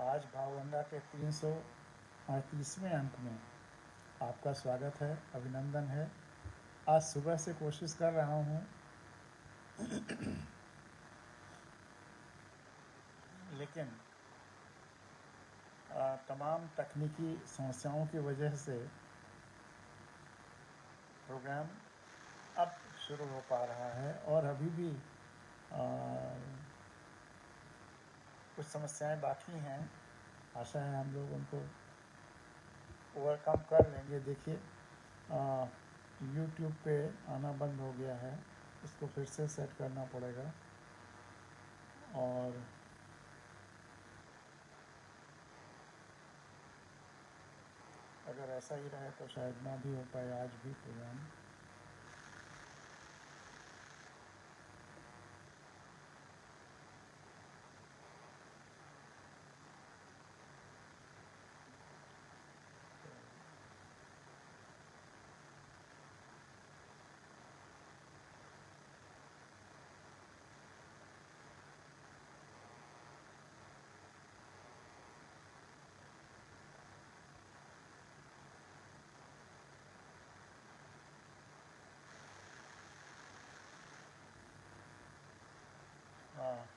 आज भावगंगा के 338वें अंक में आपका स्वागत है, अभिनंदन है। आज सुबह से कोशिश कर रहा हूँ, लेकिन तमाम तकनीकी समस्याओं की वजह से प्रोग्राम अब शुरू हो पा रहा है और अभी भी कुछ समस्याएं बाकी हैं। आशा है हम लोग उनको ओवरकम कर लेंगे। देखिए, यूट्यूब पे आना बंद हो गया है, इसको फिर से सेट करना पड़ेगा। और अगर ऐसा ही रहे तो शायद ना भी हो पाए आज भी प्रोग्राम।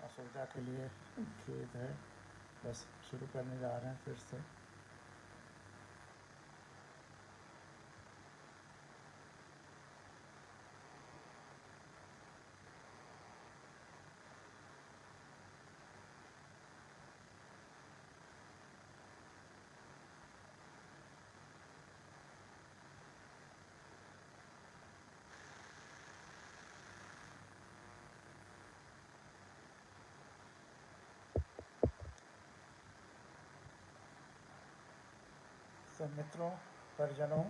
असुविधा के लिए खेद है, बस शुरू करने जा रहे हैं फिर से। सब मित्रों, परिजनों,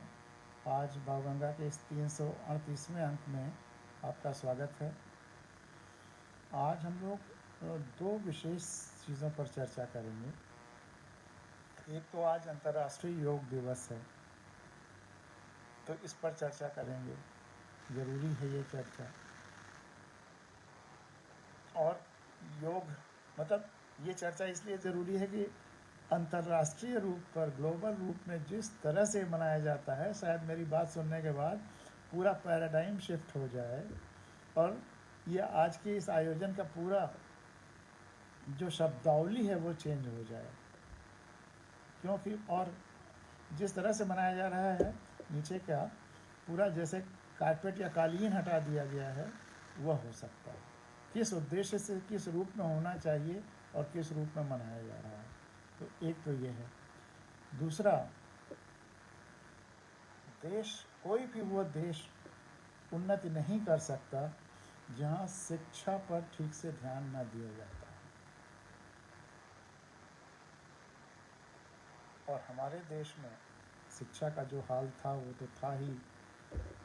आज भावगंगा के इस 338वें अंक में आपका स्वागत है। आज हम लोग दो विशेष चीज़ों पर चर्चा करेंगे। एक तो आज अंतर्राष्ट्रीय योग दिवस है, तो इस पर चर्चा करेंगे। ज़रूरी है ये चर्चा। और योग मतलब ये चर्चा इसलिए ज़रूरी है कि अंतर्राष्ट्रीय रूप पर, ग्लोबल रूप में जिस तरह से मनाया जाता है, शायद मेरी बात सुनने के बाद पूरा पैराडाइम शिफ्ट हो जाए और ये आज के इस आयोजन का पूरा जो शब्दावली है वो चेंज हो जाए। क्योंकि और जिस तरह से मनाया जा रहा है, नीचे का पूरा जैसे कारपेट या कालीन हटा दिया गया है, वह हो सकता है। किस उद्देश्य से, किस रूप में होना चाहिए और किस रूप में मनाया जा रहा है, तो एक तो ये है। दूसरा, देश, कोई भी वो देश उन्नति नहीं कर सकता जहाँ शिक्षा पर ठीक से ध्यान न दिया जाता है। और हमारे देश में शिक्षा का जो हाल था वो तो था ही।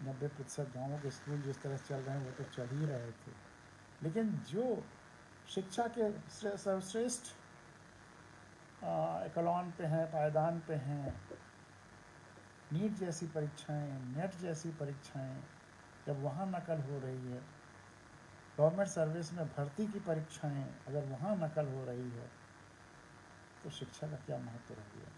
90% गाँवों के स्कूल जिस तरह चल रहे हैं वो तो चल ही रहे थे। लेकिन जो शिक्षा के सर्वश्रेष्ठ एकलॉन पे हैं, पायदान पे हैं, नीट जैसी परीक्षाएं, नेट जैसी परीक्षाएं, जब वहाँ नकल हो रही है, गवर्नमेंट सर्विस में भर्ती की परीक्षाएं अगर वहाँ नकल हो रही है, तो शिक्षा का क्या महत्व रह गया।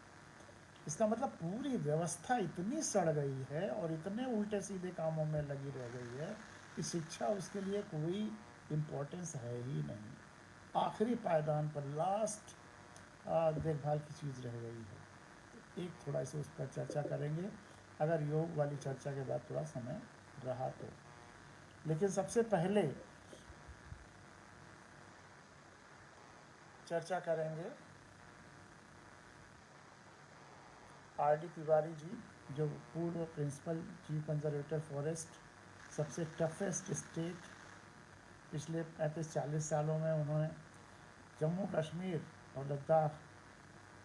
इसका मतलब पूरी व्यवस्था इतनी सड़ गई है और इतने उल्टे सीधे कामों में लगी रह गई है कि शिक्षा उसके लिए कोई इम्पोर्टेंस है ही नहीं। आखिरी पायदान पर, लास्ट देखभाल की चीज़ रह गई है। तो एक थोड़ा सा उस पर चर्चा करेंगे, अगर योग वाली चर्चा के बाद थोड़ा समय रहा तो। लेकिन सबसे पहले चर्चा करेंगे आर.डी. तिवारी जी, जो पूर्व प्रिंसिपल चीफ कंजर्वेटर फॉरेस्ट, सबसे टफेस्ट स्टेट, पिछले 35-40 सालों में उन्होंने जम्मू कश्मीर और लद्दाख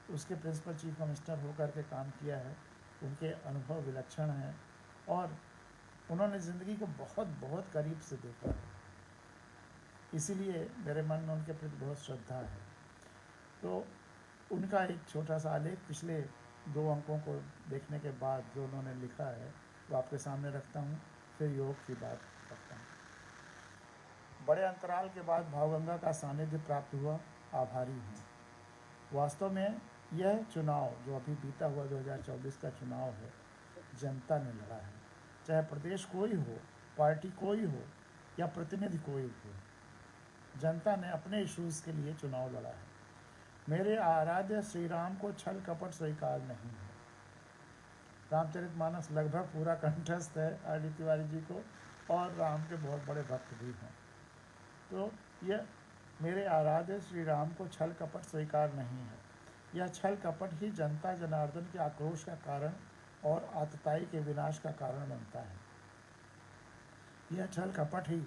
उसके प्रिंसिपल चीफ कमिश्नर होकर के काम किया है। उनके अनुभव विलक्षण हैं और उन्होंने ज़िंदगी को बहुत बहुत करीब से देखा है, इसीलिए मेरे मन में उनके प्रति बहुत श्रद्धा है। तो उनका एक छोटा सा आलेख पिछले 2 अंकों को देखने के बाद जो उन्होंने लिखा है वो आपके सामने रखता हूँ, फिर योग की बात करता हूँ। बड़े अंतराल के बाद भावगंगा का सानिध्य प्राप्त हुआ, आभारी हूँ। वास्तव में यह चुनाव जो अभी बीता हुआ 2024 का चुनाव है, जनता ने लड़ा है। चाहे प्रदेश कोई हो, पार्टी कोई हो या प्रतिनिधि कोई हो, जनता ने अपने इश्यूज़ के लिए चुनाव लड़ा है। मेरे आराध्य श्री राम को छल कपट स्वीकार नहीं है। रामचरितमानस लगभग पूरा कंठस्थ है आर.डी. तिवारी जी को, और राम के बहुत बड़े भक्त भी हैं। तो यह मेरे आराध्य श्री राम को छल कपट स्वीकार नहीं है। यह छल कपट ही जनता जनार्दन के आक्रोश का कारण और आतताई के विनाश का कारण बनता है। यह छल कपट ही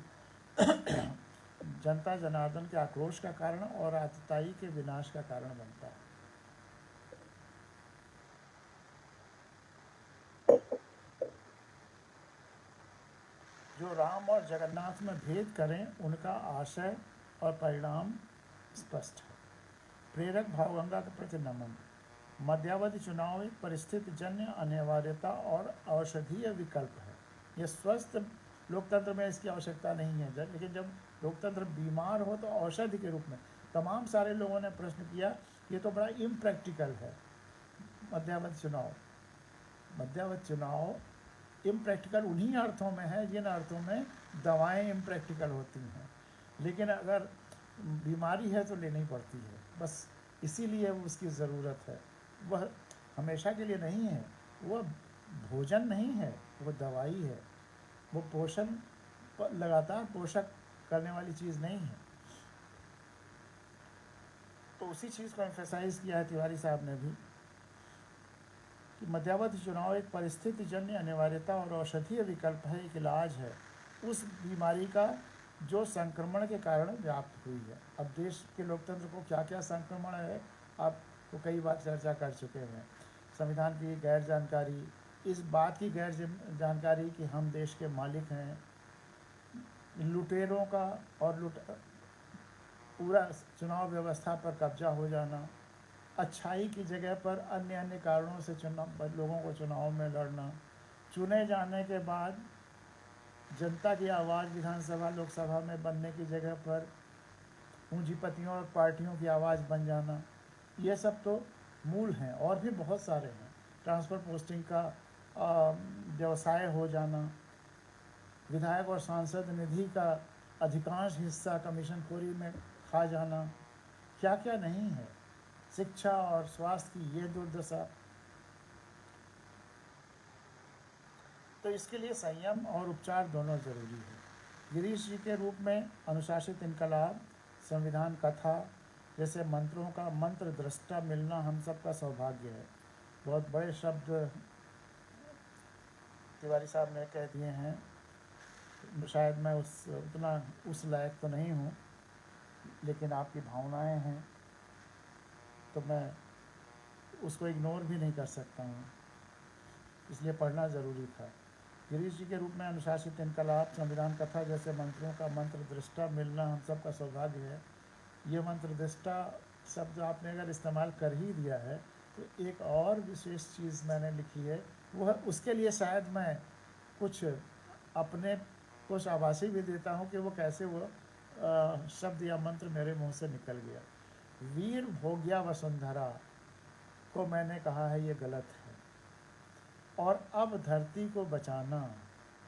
जनता जनार्दन के आक्रोश का कारण और आतताई के विनाश का कारण बनता है। जो राम और जगन्नाथ में भेद करें, उनका आशय और परिणाम स्पष्ट है। प्रेरक भावगंगा के प्रति नमन। मध्यावधि चुनाव एक परिस्थिति जन्य अनिवार्यता और औषधीय विकल्प है। यह स्वस्थ लोकतंत्र में इसकी आवश्यकता नहीं है, लेकिन जब लोकतंत्र बीमार हो तो औषधि के रूप में। तमाम सारे लोगों ने प्रश्न किया, ये तो बड़ा इम्प्रैक्टिकल है मध्यावधि चुनाव इम्प्रैक्टिकल उन्हीं अर्थों में है जिन अर्थों में दवाएं इम्प्रैक्टिकल होती हैं। लेकिन अगर बीमारी है तो लेनी पड़ती है, बस इसीलिए उसकी ज़रूरत है। वह हमेशा के लिए नहीं है, वह भोजन नहीं है, वो दवाई है। वो पोषण लगातार पोषक करने वाली चीज़ नहीं है। तो उसी चीज़ को एम्फेसाइज किया है तिवारी साहब ने भी कि मध्यावधि चुनाव एक परिस्थिति जन्य अनिवार्यता और औषधीय विकल्प है, एक इलाज है उस बीमारी का जो संक्रमण के कारण व्याप्त हुई है। अब देश के लोकतंत्र को क्या क्या संक्रमण है आप तो कई बार चर्चा कर चुके हैं। संविधान की गैर जानकारी, इस बात की गैर जानकारी कि हम देश के मालिक हैं, लुटेरों का और पूरा चुनाव व्यवस्था पर कब्जा हो जाना, अच्छाई की जगह पर अन्य कारणों से लोगों को चुनाव में लड़ना, चुने जाने के बाद जनता की आवाज़ विधानसभा लोकसभा में बनने की जगह पर पूंजीपतियों और पार्टियों की आवाज़ बन जाना, ये सब तो मूल हैं और भी बहुत सारे हैं। ट्रांसफ़र पोस्टिंग का व्यवसाय हो जाना, विधायक और सांसद निधि का अधिकांश हिस्सा कमीशनखोरी में खा जाना, क्या क्या नहीं है। शिक्षा और स्वास्थ्य की ये दुर्दशा। तो इसके लिए संयम और उपचार दोनों ज़रूरी है। गिरीश जी के रूप में अनुशासित इनकलाब, संविधान कथा जैसे मंत्रों का मंत्र दृष्टा मिलना हम सबका सौभाग्य है। बहुत बड़े शब्द तिवारी साहब ने कह दिए हैं, शायद मैं उस लायक तो नहीं हूँ, लेकिन आपकी भावनाएं हैं तो मैं उसको इग्नोर भी नहीं कर सकता हूँ, इसलिए पढ़ना ज़रूरी था। गिरीश जी के रूप में अनुशासित इनकलाब, संविधान कथा जैसे मंत्रों का मंत्र दृष्टा मिलना हम सबका सौभाग्य है। ये मंत्र दृष्टा शब्द आपने अगर इस्तेमाल कर ही दिया है तो एक और विशेष चीज़ मैंने लिखी है, वह उसके लिए शायद मैं कुछ अपने को शाबाशी भी देता हूँ कि वो कैसे वो शब्द या मंत्र मेरे मुंह से निकल गया। वीर भोग्या वसुंधरा को मैंने कहा है ये गलत है, और अब धरती को बचाना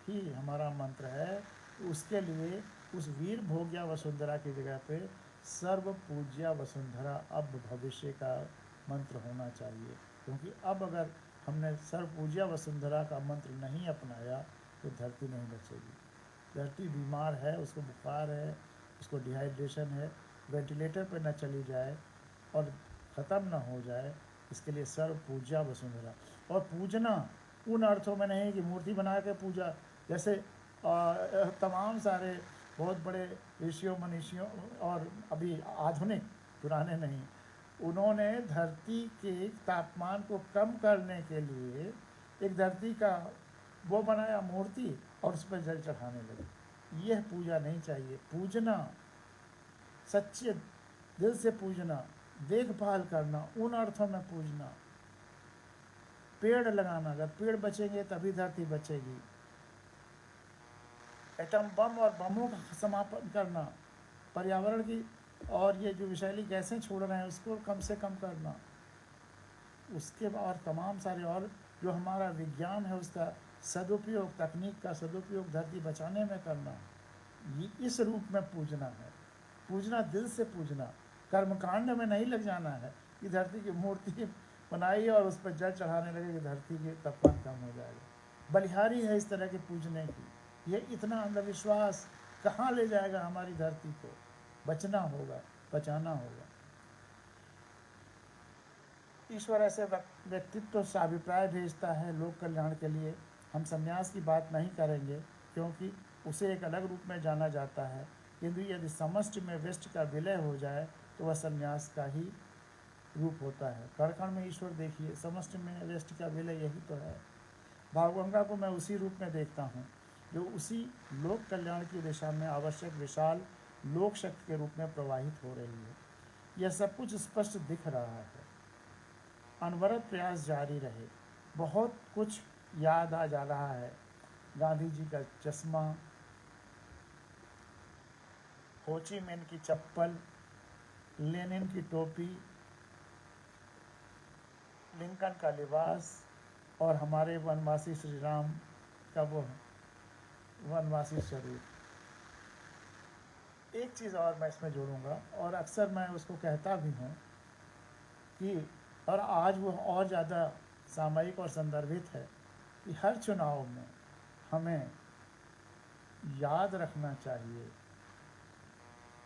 ही हमारा मंत्र है। उसके लिए उस वीर भोग्या वसुंधरा की जगह पे सर्व पूज्या वसुंधरा अब भविष्य का मंत्र होना चाहिए, क्योंकि अब अगर हमने सर्व पूज्या वसुंधरा का मंत्र नहीं अपनाया तो धरती नहीं बचेगी। धरती बीमार है, उसको बुखार है, उसको डिहाइड्रेशन है, वेंटिलेटर पर न चली जाए और ख़त्म ना हो जाए, इसके लिए सर्व पूज्या वसुंधरा। और पूजना उन अर्थों में नहीं कि मूर्ति बना के पूजा, जैसे तमाम सारे बहुत बड़े ऋषियों मनीषियों और अभी आधुनिक पुराने नहीं, उन्होंने धरती के तापमान को कम करने के लिए एक धरती का वो बनाया मूर्ति और उस पर जल चढ़ाने लगे। यह पूजा नहीं चाहिए। पूजना, सच्चे दिल से पूजना, देखभाल करना, उन अर्थों में पूजना। पेड़ लगाना, अगर पेड़ बचेंगे तभी धरती बचेगी। एटम बम और बमों का समापन करना, पर्यावरण की और ये जो विषैली गैसें छोड़ रहे हैं उसको कम से कम करना, उसके और तमाम सारे और जो हमारा विज्ञान है उसका सदुपयोग, तकनीक का सदुपयोग धरती बचाने में करना, ये इस रूप में पूजना है। पूजना दिल से पूजना, कर्मकांड में नहीं लग जाना है कि धरती की मूर्ति बनाई और उस पर जल चढ़ाने लगे कि धरती के तापमान कम हो जाएगा। बलिहारी है इस तरह के पूजने की। ये इतना अंधविश्वास कहाँ ले जाएगा हमारी धरती को? बचना होगा, बचाना होगा। ईश्वर ऐसे व्यक्तित्व से अभिप्राय भेजता है लोक कल्याण के लिए। हम संन्यास की बात नहीं करेंगे क्योंकि उसे एक अलग रूप में जाना जाता है, किंतु यदि समष्टि में व्यष्टि का विलय हो जाए तो वह संन्यास का ही रूप होता है। कण में ईश्वर देखिए, समष्टि में व्यष्टि का विलय यही तो है। भावगंगा को मैं उसी रूप में देखता हूँ जो उसी लोक कल्याण की दिशा में आवश्यक विशाल लोक शक्ति के रूप में प्रवाहित हो रही है। यह सब कुछ स्पष्ट दिख रहा है। अनवरत प्रयास जारी रहे। बहुत कुछ याद आ जा रहा है। गांधी जी का चश्मा, हो ची मिन्ह की चप्पल, लेनिन की टोपी, लिंकन का लिबास और हमारे वनवासी श्री राम का वो वनवासी स्वरूप। एक चीज़ और मैं इसमें जोड़ूंगा, और अक्सर मैं उसको कहता भी हूँ कि, और आज वो और ज़्यादा सामयिक और संदर्भित है, कि हर चुनाव में हमें याद रखना चाहिए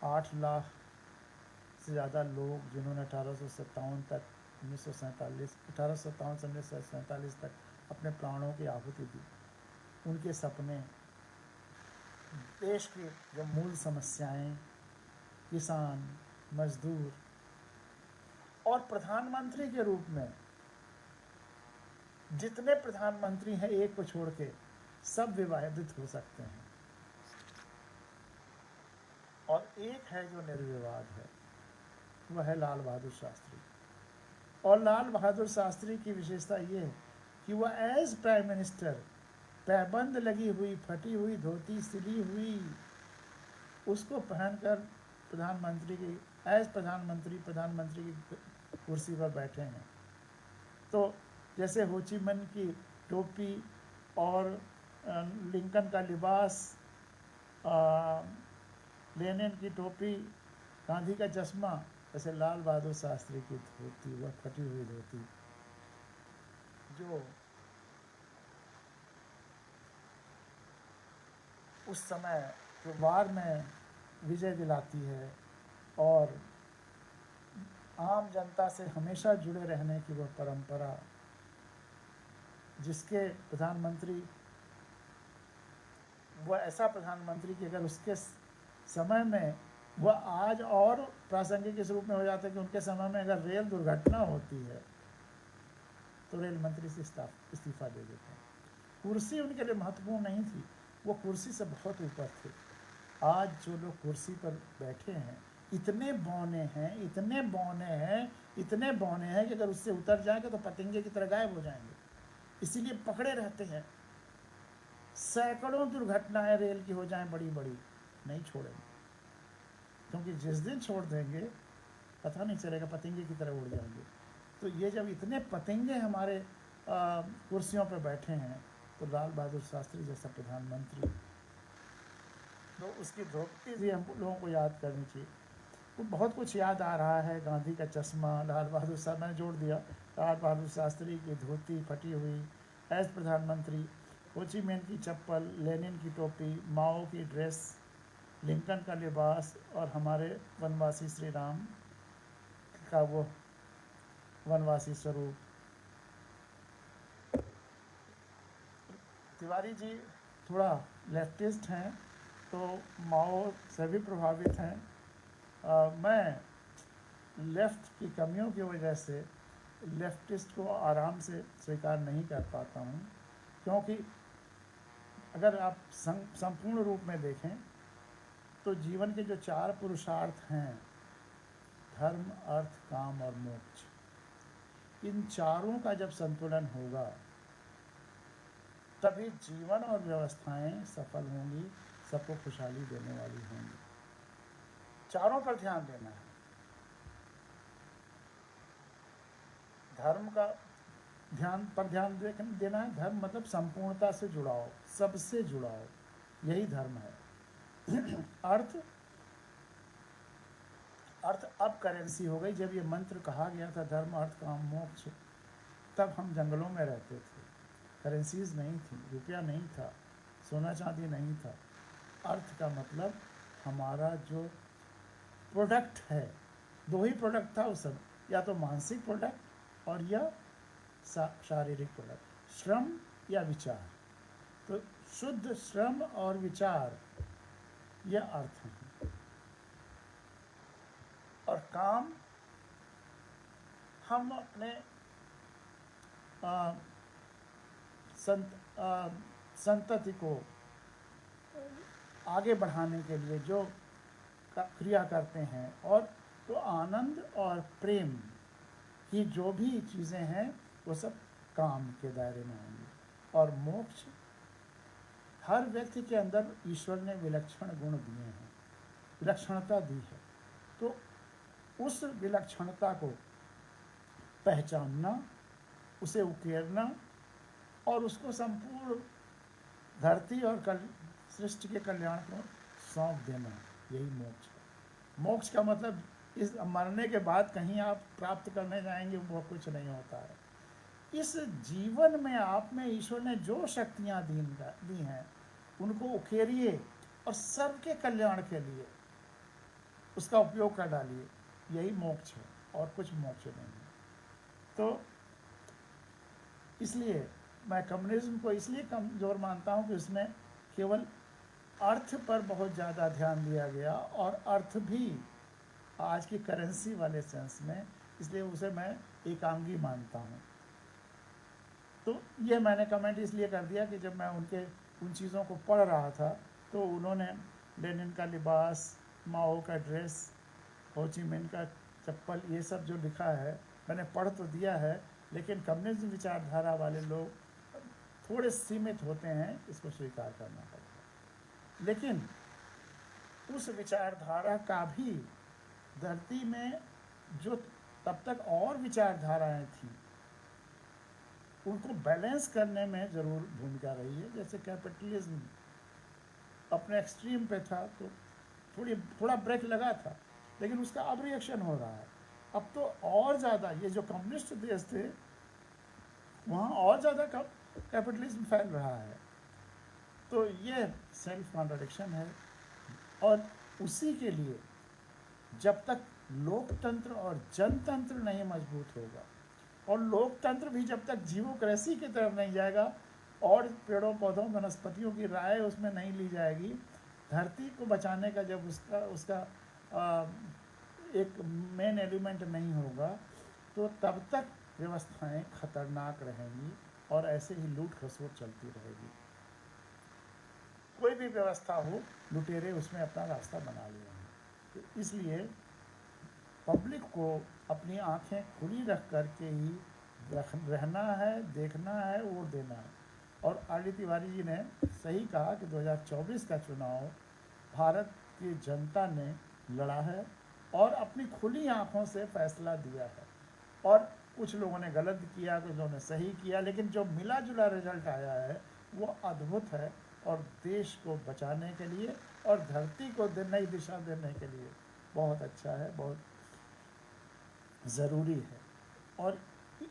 8 लाख से ज़्यादा लोग जिन्होंने 1857 तक 1857 से 1947 तक अपने प्राणों की आहुति दी, उनके सपने, देश की जो मूल समस्याएं, किसान, मजदूर, और प्रधानमंत्री के रूप में जितने प्रधानमंत्री हैं एक को छोड़ के सब विवादित हो सकते हैं, और एक है जो निर्विवाद है, वह है लाल बहादुर शास्त्री। और लाल बहादुर शास्त्री की विशेषता ये है कि वह एज प्राइम मिनिस्टर पैबंद लगी हुई फटी हुई धोती सिली हुई उसको पहनकर प्रधानमंत्री की कुर्सी पर बैठे हैं। तो जैसे हो ची मिन्ह की टोपी और लिंकन का लिबास, लेनिन की टोपी, गांधी का चश्मा, जैसे लाल बहादुर शास्त्री की धोती, वह फटी हुई धोती जो उस समय जो वार में विजय दिलाती है और आम जनता से हमेशा जुड़े रहने की वह परंपरा, जिसके प्रधानमंत्री, वह ऐसा प्रधानमंत्री कि अगर उसके समय में वह आज और प्रासंगिक इस रूप में हो जाता है कि उनके समय में अगर रेल दुर्घटना होती है तो रेल मंत्री से इस्तीफा दे देते हैं। कुर्सी उनके लिए महत्वपूर्ण नहीं थी, वो कुर्सी से बहुत ऊपर थे। आज जो लोग कुर्सी पर बैठे हैं इतने बौने हैं, इतने बौने हैं, इतने बौने हैं कि अगर उससे उतर जाएंगे तो पतंगे की तरह गायब हो जाएंगे, इसीलिए पकड़े रहते हैं। सैकड़ों दुर्घटनाएं रेल की हो जाएं बड़ी बड़ी, नहीं छोड़ेंगे, क्योंकि जिस दिन छोड़ देंगे पता नहीं चलेगा, पतंगे की तरह उड़ जाएंगे। तो ये जब इतने पतंगे हमारे कुर्सियों पर बैठे हैं तो लाल बहादुर शास्त्री जैसा प्रधानमंत्री, तो उसकी धोती भी हम लोगों को याद करनी चाहिए। तो बहुत कुछ याद आ रहा है, गांधी का चश्मा, लाल बहादुर शास्त्री, मैंने जोड़ दिया, लाल बहादुर शास्त्री की धोती फटी हुई एज प्रधानमंत्री, हो ची मिन्ह की चप्पल, लेनिन की टोपी, माओ की ड्रेस, लिंकन का लिबास और हमारे वनवासी श्री राम का वो वनवासी स्वरूप। तिवारी जी थोड़ा लेफ्टिस्ट हैं तो माओ से भी प्रभावित हैं। मैं लेफ्ट की कमियों की वजह से लेफ्टिस्ट को आराम से स्वीकार नहीं कर पाता हूँ, क्योंकि अगर आप संपूर्ण रूप में देखें तो जीवन के जो 4 पुरुषार्थ हैं, धर्म, अर्थ, काम और मोक्ष, इन चारों का जब संतुलन होगा तभी जीवन और व्यवस्थाएं सफल होंगी, सबको खुशहाली देने वाली होंगी। चारों पर ध्यान देना है। धर्म का ध्यान देना है। धर्म मतलब संपूर्णता से जुड़ाओ, सबसे जुड़ाओ, यही धर्म है। अर्थ अब करेंसी हो गई। जब ये मंत्र कहा गया था धर्म अर्थ काम मोक्ष, तब हम जंगलों में रहते थे, करेंसीज नहीं थी, रुपया नहीं था, सोना चांदी नहीं था। अर्थ का मतलब हमारा जो प्रोडक्ट है, दो ही प्रोडक्ट था उस समय, या तो मानसिक प्रोडक्ट और या शारीरिक प्रोडक्ट, श्रम या विचार। तो शुद्ध श्रम और विचार, यह अर्थ है। और काम हम अपने संतति को आगे बढ़ाने के लिए जो क्रिया करते हैं, और तो आनंद और प्रेम की जो भी चीज़ें हैं वो सब काम के दायरे में होंगी। और मोक्ष, हर व्यक्ति के अंदर ईश्वर ने विलक्षण गुण दिए हैं, विलक्षणता दी है। तो उस विलक्षणता को पहचानना, उसे उकेरना और उसको संपूर्ण धरती और सृष्टि के कल्याण को सौंप देना, यही मोक्ष है। मोक्ष का मतलब इस मरने के बाद कहीं आप प्राप्त करने जाएंगे वो कुछ नहीं होता है। इस जीवन में आप में ईश्वर ने जो शक्तियाँ दी हैं उनको उकेरिए और सबके कल्याण के लिए उसका उपयोग कर डालिए, यही मोक्ष है, और कुछ मोक्ष नहीं है। तो इसलिए मैं कम्युनिज्म को इसलिए कमज़ोर मानता हूँ कि उसमें केवल अर्थ पर बहुत ज़्यादा ध्यान दिया गया, और अर्थ भी आज की करेंसी वाले सेंस में, इसलिए उसे मैं एकांगी मानता हूँ। तो ये मैंने कमेंट इसलिए कर दिया कि जब मैं उन चीज़ों को पढ़ रहा था तो उन्होंने लेनिन का लिबास, माओ का ड्रेस, हो ची मिन का चप्पल, ये सब जो लिखा है मैंने पढ़ तो दिया है, लेकिन कम्युनिज्म विचारधारा वाले लोग थोड़े सीमित होते हैं, इसको स्वीकार करना पड़ता है। लेकिन उस विचारधारा का भी धरती में जो तब तक और विचारधाराएं थी उनको बैलेंस करने में ज़रूर भूमिका रही है। जैसे कैपिटलिज्म अपने एक्सट्रीम पे था तो थोड़ा ब्रेक लगा था, लेकिन उसका अब रिएक्शन हो रहा है। अब तो और ज़्यादा, ये जो कम्युनिस्ट देश थे वहाँ और ज़्यादा कैपिटलिज्म फैल रहा है। तो ये सेल्फ कॉन्ट्रडिक्शन है। और उसी के लिए जब तक लोकतंत्र और जनतंत्र नहीं मजबूत होगा, और लोकतंत्र भी जब तक जीवोक्रेसी की तरफ नहीं जाएगा और पेड़ों पौधों वनस्पतियों की राय उसमें नहीं ली जाएगी, धरती को बचाने का जब उसका एक मेन एलिमेंट नहीं होगा, तो तब तक व्यवस्थाएं खतरनाक रहेंगी और ऐसे ही लूट खसोट चलती रहेगी। कोई भी व्यवस्था हो, लुटेरे उसमें अपना रास्ता बना लिए हैं। तो इसलिए पब्लिक को अपनी आंखें खुली रख कर के ही रहना है, देखना है, वोट देना है। और आर.डी. तिवारी जी ने सही कहा कि 2024 का चुनाव भारत की जनता ने लड़ा है और अपनी खुली आंखों से फैसला दिया है। और कुछ लोगों ने गलत किया, कुछ लोगों ने सही किया, लेकिन जो मिला जुला रिजल्ट आया है वो अद्भुत है और देश को बचाने के लिए और धरती को नई दिशा देने के लिए बहुत अच्छा है, बहुत ज़रूरी है। और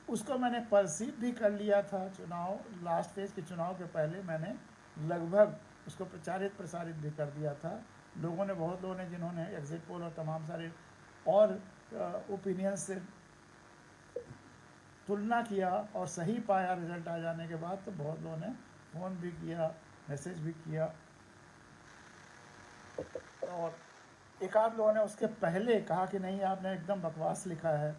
उसको मैंने परसीव भी कर लिया था। चुनाव लास्ट फेज के चुनाव के पहले मैंने लगभग उसको प्रसारित भी कर दिया था। बहुत लोगों ने जिन्होंने एग्जिट पोल और तमाम सारे और ओपिनियन से तुलना किया और सही पाया रिजल्ट आ जाने के बाद, तो बहुत लोगों ने फ़ोन भी किया, मैसेज भी किया, और एक आध लोगों ने उसके पहले कहा कि नहीं आपने एकदम बकवास लिखा है।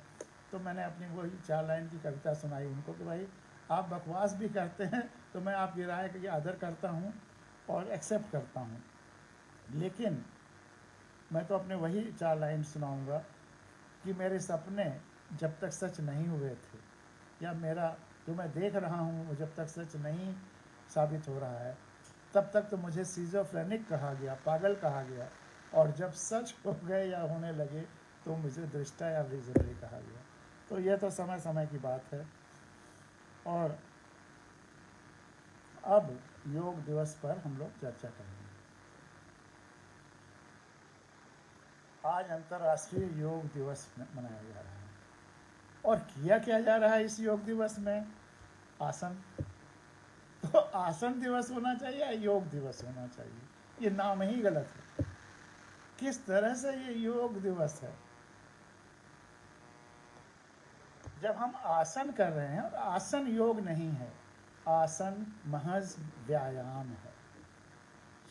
तो मैंने अपनी वही 4 लाइन की कविता सुनाई उनको कि भाई आप बकवास भी करते हैं तो मैं आपकी राय की आदर करता हूँ और एक्सेप्ट करता हूँ, लेकिन मैं तो अपने वही 4 लाइन सुनाऊँगा कि मेरे सपने जब तक सच नहीं हुए थे, या मेरा जो मैं देख रहा हूँ वो जब तक सच नहीं साबित हो रहा है, तब तक तो मुझे सिज़ोफ्रेनिक कहा गया, पागल कहा गया। और जब सच हो गए या होने लगे तो मुझे दृष्टा या विजनरी कहा गया। तो यह तो समय समय की बात है। और अब योग दिवस पर हम लोग चर्चा करेंगे। आज अंतर्राष्ट्रीय योग दिवस मनाया जा रहा है। और किया क्या जा रहा है इस योग दिवस में? आसन। तो आसन दिवस होना चाहिए या योग दिवस होना चाहिए? ये नाम ही गलत है। किस तरह से ये योग दिवस है? जब हम आसन कर रहे हैं, और आसन योग नहीं है, आसन महज व्यायाम है।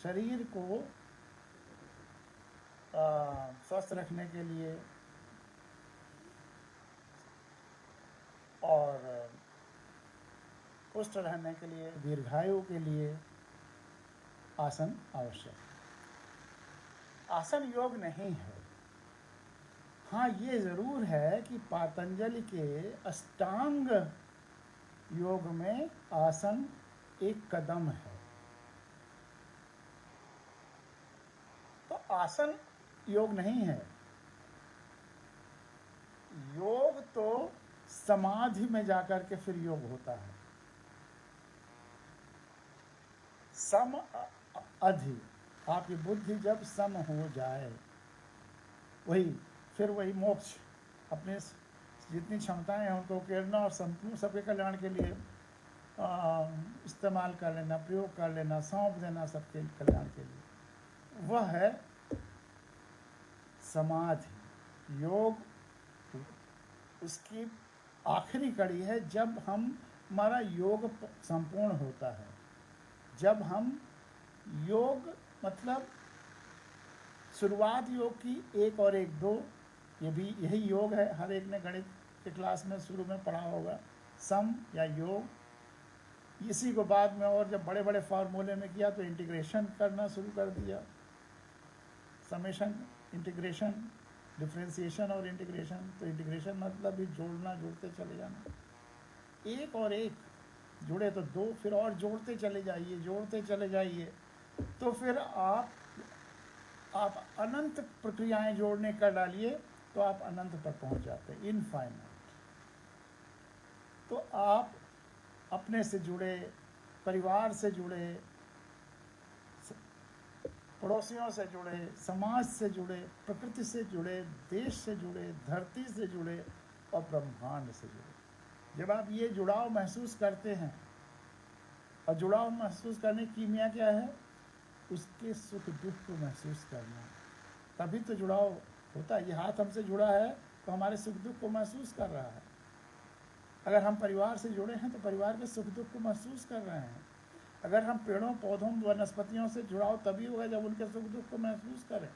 शरीर को स्वस्थ रखने के लिए और पुष्ट रहने के लिए, दीर्घायु के लिए आसन आवश्यक है। आसन योग नहीं है। हाँ, ये जरूर है कि पातंजलि के अष्टांग योग में आसन एक कदम है। तो आसन योग नहीं है। योग तो समाधि में जाकर के फिर योग होता है। सम अधि, आपकी बुद्धि जब सम हो जाए, वही मोक्ष, अपने जितनी क्षमताएं हैं उनको उकेरना और संपूर्ण सबके कल्याण के लिए इस्तेमाल कर लेना, प्रयोग कर लेना, सौंप देना सबके कल्याण के लिए, वह है समाधि। योग उसकी आखिरी कड़ी है जब हमारा योग संपूर्ण होता है। जब हम योग मतलब शुरुआत योग की 1 और 1 2, यही योग है। हर एक ने गणित के क्लास में शुरू में पढ़ा होगा, सम या योग। इसी को बाद में और जब बड़े बड़े फार्मूले में किया तो इंटीग्रेशन करना शुरू कर दिया, समेशन, इंटीग्रेशन, डिफ्रेंसिएशन और इंटीग्रेशन। तो इंटीग्रेशन मतलब भी जोड़ना, जुड़ते चले जाना। 1 और 1 जुड़े तो 2, फिर और जोड़ते चले जाइए, जोड़ते चले जाइए, तो फिर आप अनंत प्रक्रियाएं जोड़ने कर डालिए तो आप अनंत पर पहुंच जाते हैं, इनफाइनाइट। तो आप अपने से जुड़े, परिवार से जुड़े, पड़ोसियों से जुड़े, समाज से जुड़े, प्रकृति से जुड़े, देश से जुड़े, धरती से जुड़े और ब्रह्मांड से जुड़े। जब आप ये जुड़ाव महसूस करते हैं, और जुड़ाव महसूस करने की कीमिया क्या है? उसके सुख दुख को महसूस करना, तभी तो जुड़ाव होता है। ये हाथ हमसे जुड़ा है तो हमारे सुख दुख को महसूस कर रहा है। अगर हम परिवार से जुड़े हैं तो परिवार के सुख दुख को महसूस कर रहे हैं। अगर हम पेड़ों, पौधों, वनस्पतियों से जुड़ाव तभी होगा जब उनके सुख दुख को महसूस करें।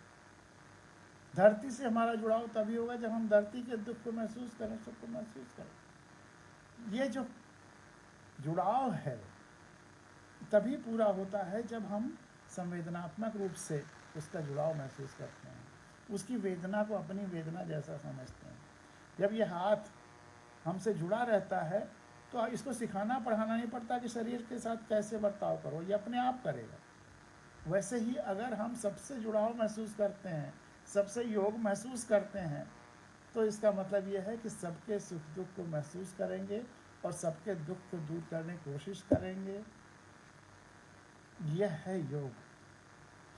धरती से हमारा जुड़ाव तभी होगा जब हम धरती के दुख को महसूस करें, सुख को महसूस करें। ये जो जुड़ाव है तभी पूरा होता है जब हम संवेदनात्मक रूप से उसका जुड़ाव महसूस करते हैं, उसकी वेदना को अपनी वेदना जैसा समझते हैं। जब ये हाथ हमसे जुड़ा रहता है तो इसको सिखाना पढ़ाना नहीं पड़ता कि शरीर के साथ कैसे बर्ताव करो, ये अपने आप करेगा। वैसे ही अगर हम सबसे जुड़ाव महसूस करते हैं, सबसे योग महसूस करते हैं, तो इसका मतलब ये है कि सबके सुख दुख को महसूस करेंगे और सबके दुख को दूर करने की कोशिश करेंगे। यह है योग।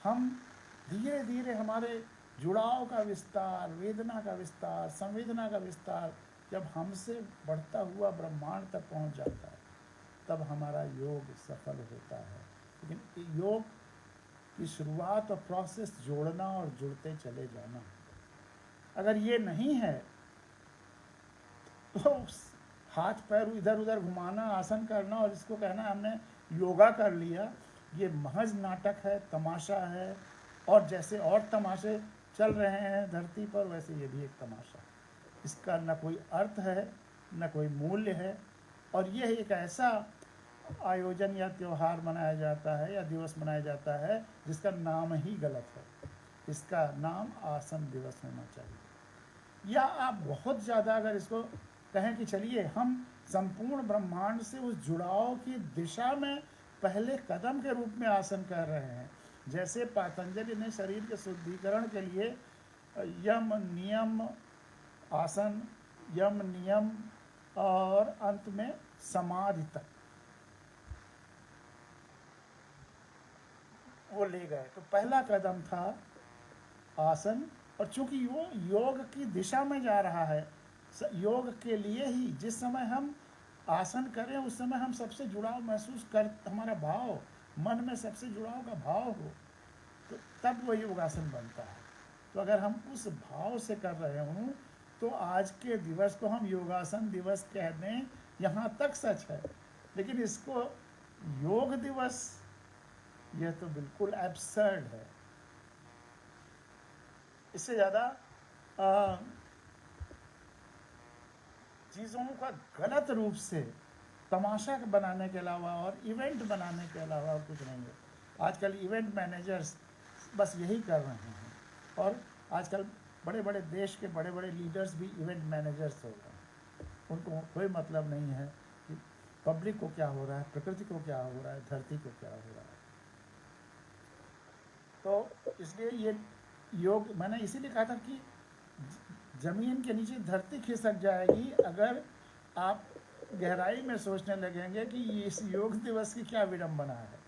हम धीरे धीरे हमारे जुड़ाव का विस्तार, वेदना का विस्तार, संवेदना का विस्तार जब हमसे बढ़ता हुआ ब्रह्मांड तक पहुंच जाता है, तब हमारा योग सफल होता है। लेकिन योग की शुरुआत और प्रोसेस जोड़ना और जुड़ते चले जाना। अगर ये नहीं है तो हाथ पैर इधर उधर घुमाना, आसन करना और इसको कहना हमने योगा कर लिया, ये महज नाटक है, तमाशा है। और जैसे और तमाशे चल रहे हैं धरती पर, वैसे ये भी एक तमाशा है। इसका न कोई अर्थ है, न कोई मूल्य है। और यह एक ऐसा आयोजन या त्यौहार मनाया जाता है या दिवस मनाया जाता है जिसका नाम ही गलत है। इसका नाम आसन दिवस होना चाहिए। या आप बहुत ज़्यादा अगर इसको कहें कि चलिए हम संपूर्ण ब्रह्मांड से उस जुड़ाव की दिशा में पहले कदम के रूप में आसन कर रहे हैं, जैसे पतंजलि ने शरीर के शुद्धिकरण के लिए यम नियम आसन, यम नियम और अंत में समाधि तक वो ले गए। तो पहला कदम था आसन, और चूंकि वो योग की दिशा में जा रहा है, योग के लिए ही जिस समय हम आसन करें उस समय हम सबसे जुड़ाव महसूस कर, हमारा भाव मन में सबसे जुड़ाव का भाव हो, तो तब वो योगासन बनता है। तो अगर हम उस भाव से कर रहे हों तो आज के दिवस को हम योगासन दिवस कह दें, यहाँ तक सच है। लेकिन इसको योग दिवस, यह तो बिल्कुल एब्सर्ड है। इससे ज़्यादा चीज़ों का गलत रूप से तमाशा बनाने के अलावा और इवेंट बनाने के अलावा और कुछ नहीं है। आजकल इवेंट मैनेजर्स बस यही कर रहे हैं, और आजकल बड़े बड़े देश के बड़े बड़े लीडर्स भी इवेंट मैनेजर्स हो गए हैं। उनको कोई मतलब नहीं है कि पब्लिक को क्या हो रहा है, प्रकृति को क्या हो रहा है, धरती को क्या हो रहा है। तो इसलिए ये योग, मैंने इसीलिए कहा था कि ज़मीन के नीचे धरती खिसक जाएगी अगर आप गहराई में सोचने लगेंगे कि इस योग दिवस की क्या विडंबना है।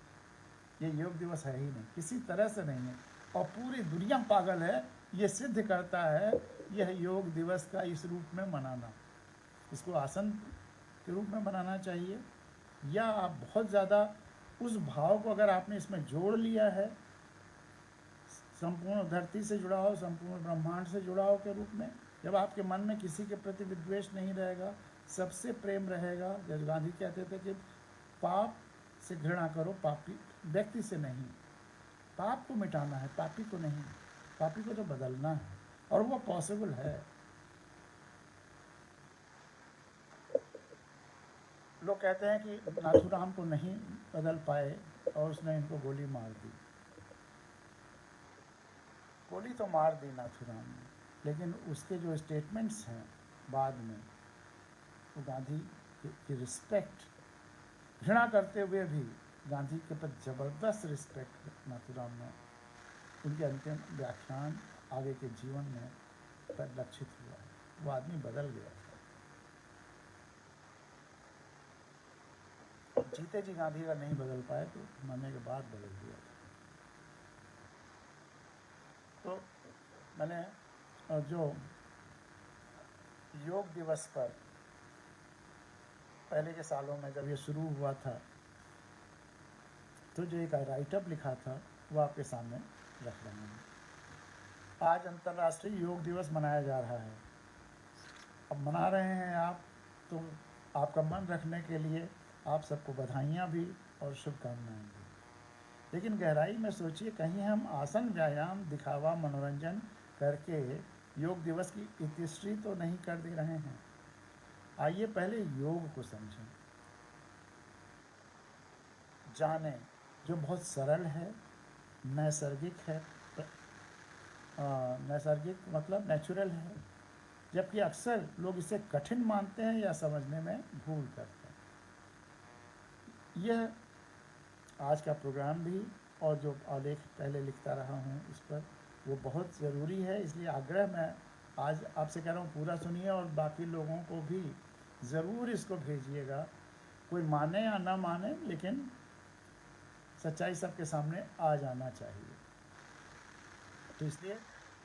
ये योग दिवस है ही नहीं, किसी तरह से नहीं है, और पूरी दुनिया पागल है ये सिद्ध करता है यह योग दिवस का इस रूप में मनाना। इसको आसन के रूप में मनाना चाहिए, या आप बहुत ज़्यादा उस भाव को अगर आपने इसमें जोड़ लिया है, संपूर्ण धरती से जुड़ाव, संपूर्ण ब्रह्मांड से जुड़ाव के रूप में, जब आपके मन में किसी के प्रति विद्वेष नहीं रहेगा, सबसे प्रेम रहेगा। जब गांधी कहते थे कि पाप से घृणा करो, पापी व्यक्ति से नहीं, पाप को मिटाना है, पापी को नहीं। पापी को तो बदलना है, और वो पॉसिबल है। लोग कहते हैं कि नाथूराम को नहीं बदल पाए और उसने इनको गोली मार दी। गोली तो मार दी नाथूराम ने, लेकिन उसके जो स्टेटमेंट्स हैं बाद में, वो गांधी की रिस्पेक्ट, घृणा करते हुए भी गांधी के प्रति ज़बरदस्त रिस्पेक्ट नाथूराम ने, उनके अंतिम व्याख्यान आगे के जीवन में परिलक्षित हुआ है। वो आदमी बदल गया था। जीते जी गांधी अगर नहीं बदल पाए तो मरने के बाद बदल दिया था। तो मैंने जो योग दिवस पर पहले के सालों में जब ये शुरू हुआ था, तो जो एक राइटअप लिखा था वो आपके सामने रख रहे हैं। आज अंतर्राष्ट्रीय योग दिवस मनाया जा रहा है। अब मना रहे हैं आप, तो आपका मन रखने के लिए आप सबको बधाइयाँ भी और शुभकामनाएँ भी। लेकिन गहराई में सोचिए, कहीं हम आसन, व्यायाम, दिखावा, मनोरंजन करके योग दिवस की इतिश्री तो नहीं कर दे रहे हैं। आइए पहले योग को समझें, जानें, जो बहुत सरल है, नैसर्गिक है। नैसर्गिक मतलब नेचुरल है, जबकि अक्सर लोग इसे कठिन मानते हैं या समझने में भूल करते हैं। यह आज का प्रोग्राम भी, और जो आलेख पहले लिखता रहा हूँ इस पर, वो बहुत ज़रूरी है। इसलिए आग्रह मैं आज आपसे कह रहा हूँ, पूरा सुनिए और बाकी लोगों को भी ज़रूर इसको भेजिएगा। कोई माने या ना माने, लेकिन सच्चाई सबके सामने आ जाना चाहिए। तो इसलिए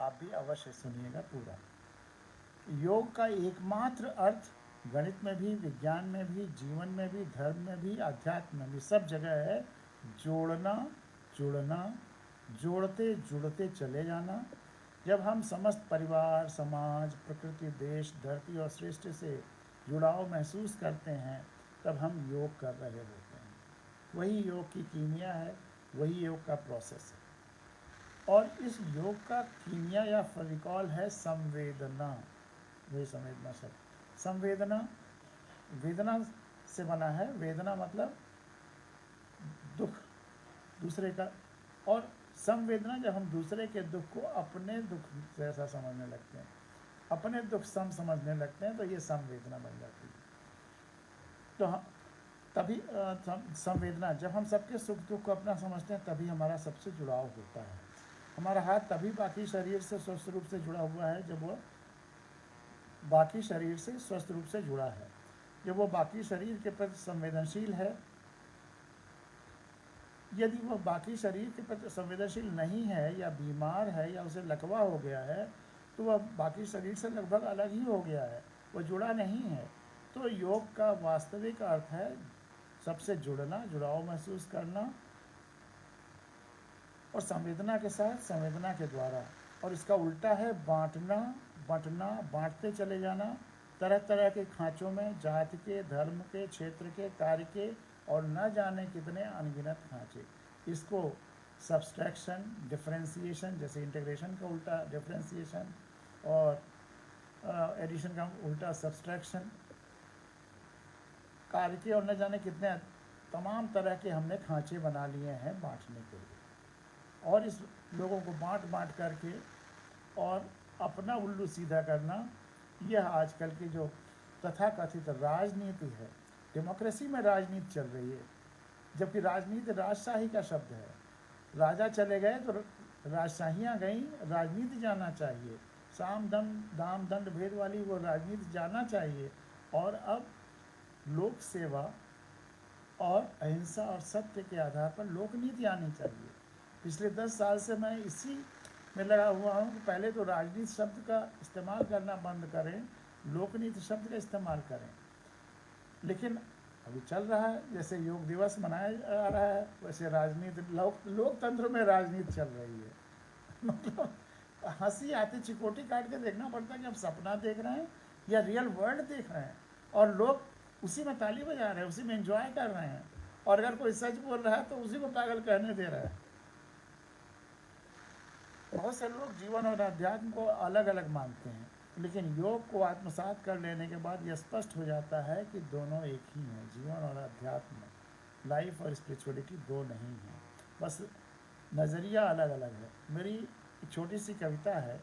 आप भी अवश्य सुनिएगा पूरा। योग का एकमात्र अर्थ गणित में भी, विज्ञान में भी, जीवन में भी, धर्म में भी, अध्यात्म में भी, सब जगह है जोड़ना, जुड़ना, जोड़ते जुड़ते चले जाना। जब हम समस्त परिवार, समाज, प्रकृति, देश, धरती और सृष्टि से जुड़ाव महसूस करते हैं, तब हम योग कर रहे होते हैं। वही योग की कीमिया है, वही योग का प्रोसेस है। और इस योग का कीमिया या फरिकॉल है संवेदना। वही संवेदना शब्द, संवेदना वेदना से बना है। वेदना मतलब दुख दूसरे का, और संवेदना जब हम दूसरे के दुख को अपने दुख जैसा समझने लगते हैं, अपने दुख समझने लगते हैं, तो ये संवेदना बन जाती है। तो तभी संवेदना, जब हम सबके सुख दुख को अपना समझते हैं तभी हमारा सबसे जुड़ाव होता है। हमारा हाथ तभी बाकी शरीर से स्वस्थ रूप से जुड़ा हुआ है जब वो बाकी शरीर से स्वस्थ रूप से जुड़ा है, जब वो बाकी शरीर के प्रति संवेदनशील है। यदि वह बाकी शरीर के प्रति संवेदनशील नहीं है या बीमार है या उसे लकवा हो गया है तो वह बाकी शरीर से लगभग अलग ही हो गया है, वह जुड़ा नहीं है। तो योग का वास्तविक अर्थ है सबसे जुड़ना, जुड़ाव महसूस करना और संवेदना के साथ, संवेदना के द्वारा। और इसका उल्टा है बांटना, बंटना, बांटते चले जाना तरह तरह के खांचों में, जाति के, धर्म के, क्षेत्र के, कार्य के और न जाने कितने अनगिनत खांचे। इसको सब्सट्रैक्शन, डिफरेंशिएशन, जैसे इंटीग्रेशन का उल्टा डिफरेंशिएशन और एडिशन का उल्टा सब्सट्रैक्शन, कार्य के और न जाने कितने तमाम तरह के हमने खांचे बना लिए हैं बांटने के लिए। और इस लोगों को बांट बांट करके और अपना उल्लू सीधा करना, यह आजकल की जो तथाकथित राजनीति है। डेमोक्रेसी में राजनीति चल रही है, जबकि राजनीति राजशाही का शब्द है। राजा चले गए तो राजशाहियाँ गईं, राजनीति जाना चाहिए। साम दाम दंड भेद वाली वो राजनीति जाना चाहिए। और अब लोक सेवा और अहिंसा और सत्य के आधार पर लोक नीति आनी चाहिए। पिछले 10 साल से मैं इसी में लगा हुआ हूँ कि पहले तो राजनीति शब्द का इस्तेमाल करना बंद करें, लोकनीति शब्द का इस्तेमाल करें। लेकिन अभी चल रहा है, जैसे योग दिवस मनाया जा रहा है वैसे राजनीति, लोकतंत्र में राजनीति चल रही है। मतलब हंसी आती, चिकोटी काट के देखना पड़ता है कि हम सपना देख रहे हैं या रियल वर्ल्ड देख रहे हैं। और लोग उसी में ताली बजा रहे हैं, उसी में एंजॉय कर रहे हैं। और अगर कोई सच बोल रहा है तो उसी को पागल कहने दे रहा है। बहुत से लोग जीवन और अध्यात्म को अलग अलग मानते हैं, लेकिन योग को आत्मसात कर लेने के बाद यह स्पष्ट हो जाता है कि दोनों एक ही हैं। जीवन और अध्यात्म, लाइफ और स्पिरिचुअलिटी दो नहीं हैं, बस नज़रिया अलग अलग है। मेरी एक छोटी सी कविता है,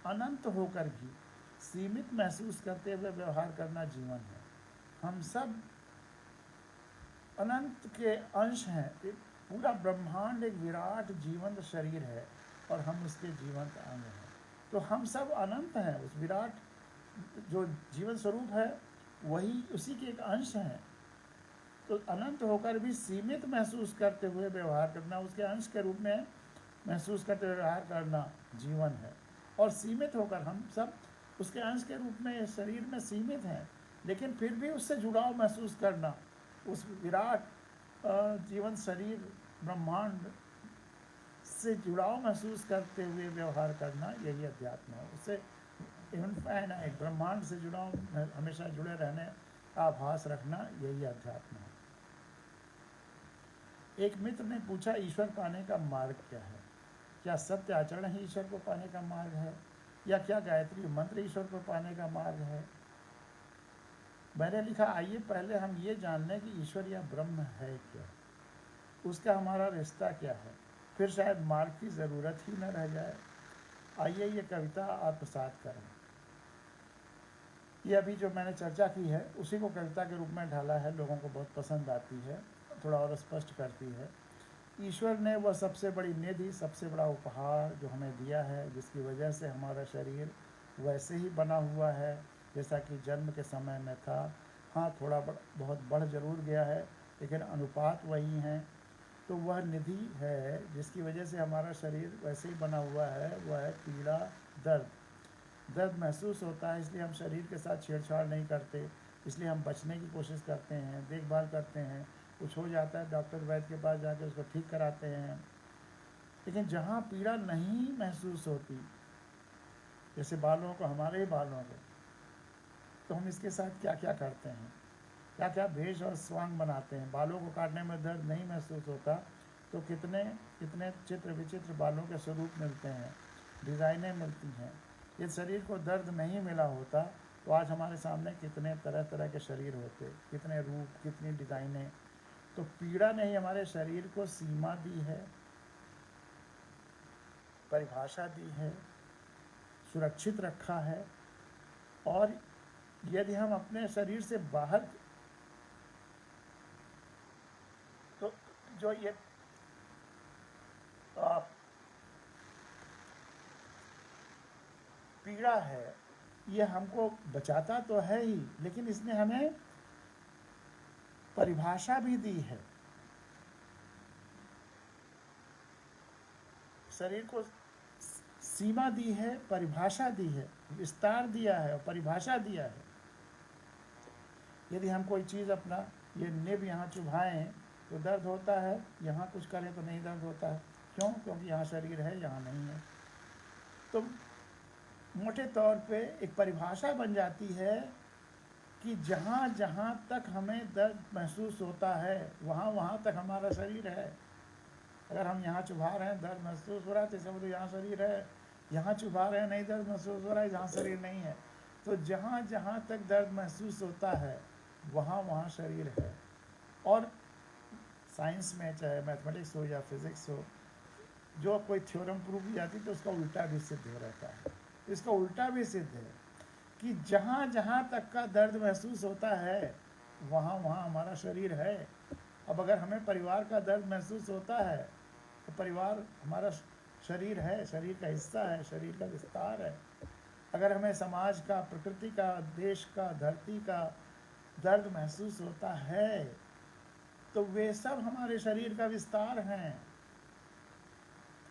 अनंत होकर भी सीमित महसूस करते हुए व्यवहार करना जीवन है। हम सब अनंत के अंश हैं। एक पूरा ब्रह्मांड एक विराट जीवंत शरीर है और हम उसके जीवंत अंग हैं। तो हम सब अनंत हैं, उस विराट जो जीवन स्वरूप है वही उसी के एक अंश हैं। तो अनंत होकर भी सीमित महसूस करते हुए व्यवहार करना, उसके अंश के रूप में महसूस करते हुए व्यवहार करना जीवन है। और सीमित होकर हम सब उसके अंश के रूप में शरीर में सीमित हैं, लेकिन फिर भी उससे जुड़ाव महसूस करना, उस विराट जीवन शरीर ब्रह्मांड से जुड़ाव महसूस करते हुए व्यवहार करना, यही अध्यात्म है। उससे इनफाइनाइट ब्रह्मांड से जुड़ाव, हमेशा जुड़े रहने का आभास रखना, यही अध्यात्म है। एक मित्र ने पूछा, ईश्वर पाने का मार्ग क्या है? क्या सत्य आचरण ही ईश्वर को पाने का मार्ग है, या क्या गायत्री मंत्र ईश्वर को पाने का मार्ग है? मैंने लिखा, आइए पहले हम ये जान लें कि ईश्वर या ब्रह्म है क्या, उसका हमारा रिश्ता क्या है, फिर शायद मार्ग की ज़रूरत ही न रह जाए। आइए ये कविता आत्मसात करें। ये अभी जो मैंने चर्चा की है उसी को कविता के रूप में ढाला है, लोगों को बहुत पसंद आती है, थोड़ा और स्पष्ट करती है। ईश्वर ने वह सबसे बड़ी निधि, सबसे बड़ा उपहार जो हमें दिया है, जिसकी वजह से हमारा शरीर वैसे ही बना हुआ है जैसा कि जन्म के समय में था। हाँ, थोड़ा बहुत बढ़ जरूर गया है, लेकिन अनुपात वही हैं। तो वह निधि है जिसकी वजह से हमारा शरीर वैसे ही बना हुआ है, वह है पीड़ा, दर्द। दर्द महसूस होता है, इसलिए हम शरीर के साथ छेड़छाड़ नहीं करते, इसलिए हम बचने की कोशिश करते हैं, देखभाल करते हैं। कुछ हो जाता है, डॉक्टर वैद्य के पास जाकर उसको ठीक कराते हैं। लेकिन जहाँ पीड़ा नहीं महसूस होती, जैसे बालों को, हमारे ही बालों को, तो हम इसके साथ क्या क्या करते हैं, क्या क्या भेष और स्वांग बनाते हैं। बालों को काटने में दर्द नहीं महसूस होता तो कितने कितने चित्र विचित्र बालों के स्वरूप मिलते हैं, डिज़ाइनें मिलती हैं। यदि शरीर को दर्द नहीं मिला होता तो आज हमारे सामने कितने तरह तरह के शरीर होते, कितने रूप, कितनी डिज़ाइनें। तो पीड़ा ने ही हमारे शरीर को सीमा दी है, परिभाषा दी है, सुरक्षित रखा है। और यदि हम अपने शरीर से बाहर जो ये पीड़ा है, ये हमको बचाता तो है ही, लेकिन इसने हमें परिभाषा भी दी है। शरीर को सीमा दी है, परिभाषा दी है, विस्तार दिया है और परिभाषा दिया है। यदि हम कोई चीज़ अपना ये निब यहाँ चुभाएं तो दर्द होता है, यहाँ कुछ करें तो नहीं दर्द होता है। क्यों? क्योंकि यहाँ शरीर है, यहाँ नहीं है। तो मोटे तौर पे एक परिभाषा बन जाती है कि जहाँ जहाँ तक हमें दर्द महसूस होता है वहाँ तक हमारा शरीर है। अगर हम यहाँ चुभा रहे हैं, दर्द महसूस हो रहा है, तो समझो यहाँ शरीर है। यहाँ चुभा रहे हैं, नहीं दर्द महसूस हो रहा है, जहाँ शरीर नहीं है। तो जहाँ जहाँ तक दर्द महसूस होता है वहाँ शरीर है। और साइंस में, चाहे मैथमेटिक्स हो या फिज़िक्स हो, जो कोई थ्योरम प्रूव की जाती है तो उसका उल्टा भी सिद्ध हो रहता है। इसका उल्टा भी सिद्ध है कि जहाँ जहाँ तक का दर्द महसूस होता है वहाँ हमारा शरीर है। अब अगर हमें परिवार का दर्द महसूस होता है तो परिवार हमारा शरीर है, शरीर का हिस्सा है, शरीर का विस्तार है। अगर हमें समाज का, प्रकृति का, देश का, धरती का दर्द महसूस होता है तो वे सब हमारे शरीर का विस्तार हैं,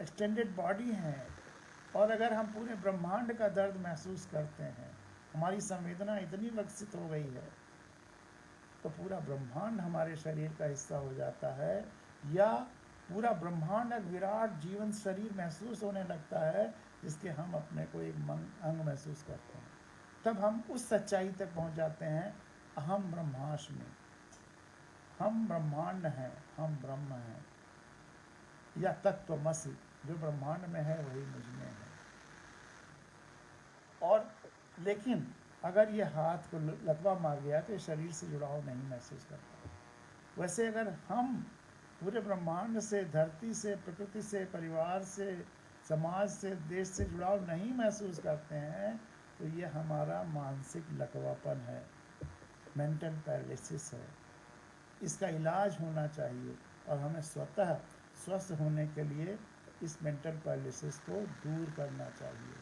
एक्सटेंडेड बॉडी हैं। और अगर हम पूरे ब्रह्मांड का दर्द महसूस करते हैं, हमारी संवेदना इतनी विकसित हो गई है, तो पूरा ब्रह्मांड हमारे शरीर का हिस्सा हो जाता है, या पूरा ब्रह्मांड एक विराट जीवन शरीर महसूस होने लगता है जिसके हम अपने को एक अंग महसूस करते हैं। तब हम उस सच्चाई तक पहुंच जाते हैं, अहम ब्रह्मास्मि, हम ब्रह्मांड हैं, हम ब्रह्म हैं, या तत्त्वमसि, जो ब्रह्मांड में है वही मुझ में है। और लेकिन अगर ये हाथ को लकवा मार गया तो शरीर से जुड़ाव नहीं महसूस करता। वैसे अगर हम पूरे ब्रह्मांड से, धरती से, प्रकृति से, परिवार से, समाज से, देश से जुड़ाव नहीं महसूस करते हैं तो ये हमारा मानसिक लकवापन है, मेंटल पैरालिसिस है। इसका इलाज होना चाहिए और हमें स्वतः स्वस्थ होने के लिए इस मेंटल पैरालिसिस को दूर करना चाहिए।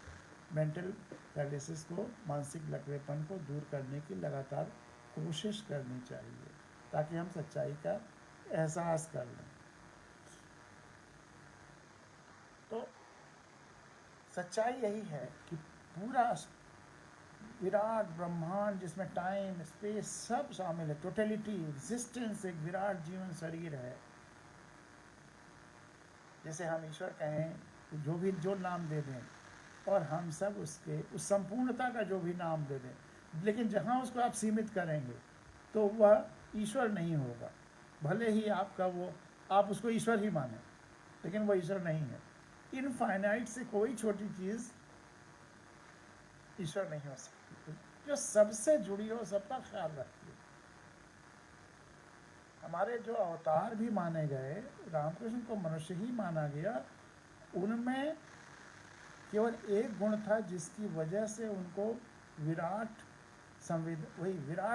मेंटल पैरालिसिस को, मानसिक लकवेपन को दूर करने की लगातार कोशिश करनी चाहिए ताकि हम सच्चाई का एहसास कर लें। तो सच्चाई यही है कि पूरा विराट ब्रह्मांड जिसमें टाइम, स्पेस सब शामिल है, टोटलिटी, एग्जिस्टेंस, एक विराट जीवन शरीर है। जैसे हम ईश्वर कहें, जो नाम दे दें, और हम सब उसके उस संपूर्णता का जो भी नाम दे दें, लेकिन जहाँ उसको आप सीमित करेंगे तो वह ईश्वर नहीं होगा। भले ही आपका वो, आप उसको ईश्वर ही माने, लेकिन वो ईश्वर नहीं है। इनफाइनाइट से कोई छोटी चीज़ ईश्वर नहीं हो सकती, जो सबसे जुड़ी हो, सबका ख्याल रखती है। हमारे जो अवतार भी माने गए, रामकृष्ण को मनुष्य ही माना गया, उनमें केवल एक गुण था जिसकी वजह से उनको विराट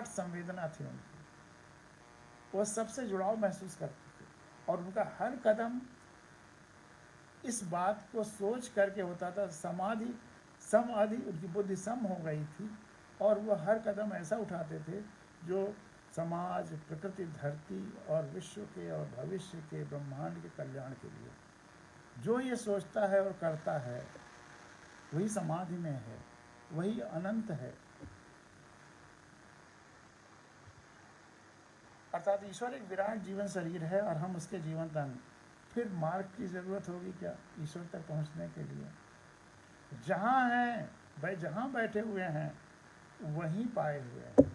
संवेदना थी उनकी, वो सबसे जुड़ाव महसूस करते थे। और उनका हर कदम इस बात को सोच करके होता था, समाधि उनकी बुद्धि सम हो गई थी, और वह हर कदम ऐसा उठाते थे जो समाज, प्रकृति, धरती और विश्व के और भविष्य के, ब्रह्मांड के कल्याण के लिए। जो ये सोचता है और करता है वही समाधि में है, वही अनंत है। अर्थात ईश्वर एक विराट जीवन शरीर है और हम उसके जीवंत अंग। फिर मार्ग की जरूरत होगी क्या ईश्वर तक पहुंचने के लिए? जहाँ हैं भाई, जहाँ बैठे हुए हैं वहीं पाए हुए हैं।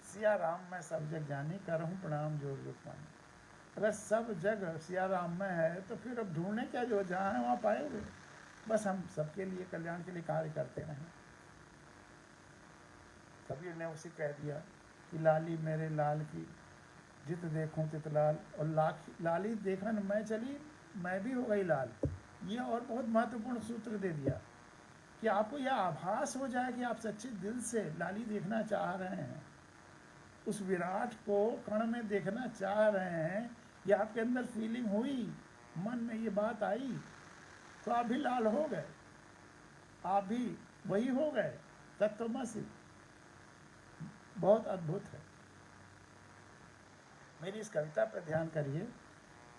सिया राम मैं सब जग जानी, करहूँ प्रणाम जोर जोर पानी। अगर सब जग सिया राम में है तो फिर अब ढूंढने क्या, जो जहाँ है वहाँ पाए हुए। बस हम सबके लिए, कल्याण के लिए कार्य करते रहें। कबीर ने उसे कह दिया कि लाली मेरे लाल की, जित देखूं तित लाल, और लाली देखन मैं चली, मैं भी हो गई लाल। ये और बहुत महत्वपूर्ण सूत्र दे दिया कि आपको यह आभास हो जाए कि आप सच्चे दिल से लाली देखना चाह रहे हैं, उस विराट को कण में देखना चाह रहे हैं, ये आपके अंदर फीलिंग हुई, मन में ये बात आई, तो आप भी लाल हो गए, आप भी वही हो गए, तत्वमसि। बहुत अद्भुत है। मेरी इस कविता पर ध्यान करिए।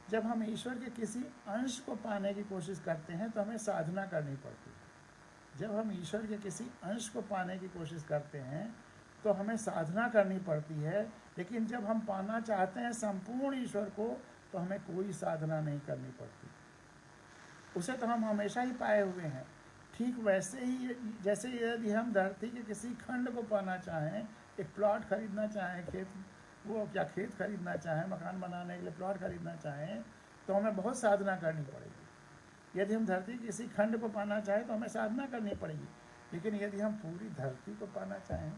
जब हम ईश्वर के किसी अंश को पाने की कोशिश करते हैं तो हमें साधना करनी पड़ती है। जब हम ईश्वर के किसी अंश को पाने की कोशिश करते हैं तो हमें साधना करनी पड़ती है। लेकिन जब हम पाना चाहते हैं संपूर्ण ईश्वर को, तो हमें कोई साधना नहीं करनी पड़ती, उसे तो हम हमेशा ही पाए हुए हैं। ठीक वैसे ही जैसे यदि हम धरती के किसी खंड को पाना चाहें, एक प्लॉट खरीदना चाहें, खेत खरीदना चाहें, मकान बनाने के लिए प्लॉट खरीदना चाहें, तो हमें बहुत साधना करनी पड़ेगी। यदि हम धरती के किसी खंड को पाना चाहें तो हमें साधना करनी पड़ेगी। लेकिन यदि हम पूरी धरती को पाना चाहें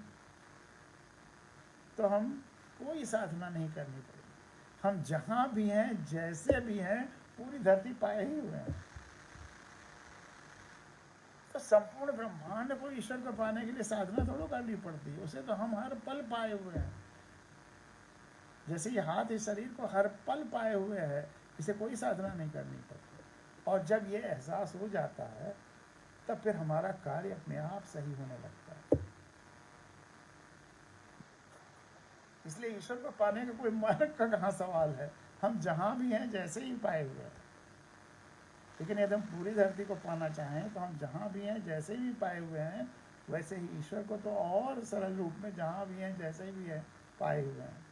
तो हम कोई साधना नहीं करनी पड़ेगी। हम जहाँ भी हैं, जैसे भी हैं, पूरी धरती पाए ही हुए हैं। तो संपूर्ण ब्रह्मांड को ईश्वर को पाने के लिए साधना थोड़ा करनी पड़ती है, उसे तो हम हर पल पाए हुए हैं। जैसे ये हाथ इस शरीर को हर पल पाए हुए है, इसे कोई साधना नहीं करनी पड़ती। और जब ये एहसास हो जाता है तब फिर हमारा कार्य अपने आप सही होने लगता है। इसलिए ईश्वर को पाने का कोई मार्ग का कहाँ सवाल है, हम जहाँ भी हैं जैसे ही पाए हुए हैं। लेकिन यदि हम पूरी धरती को पाना चाहें तो हम जहाँ भी हैं जैसे भी पाए हुए हैं, वैसे ही ईश्वर को तो और सरल रूप में जहाँ भी हैं जैसे भी हैं पाए हुए हैं।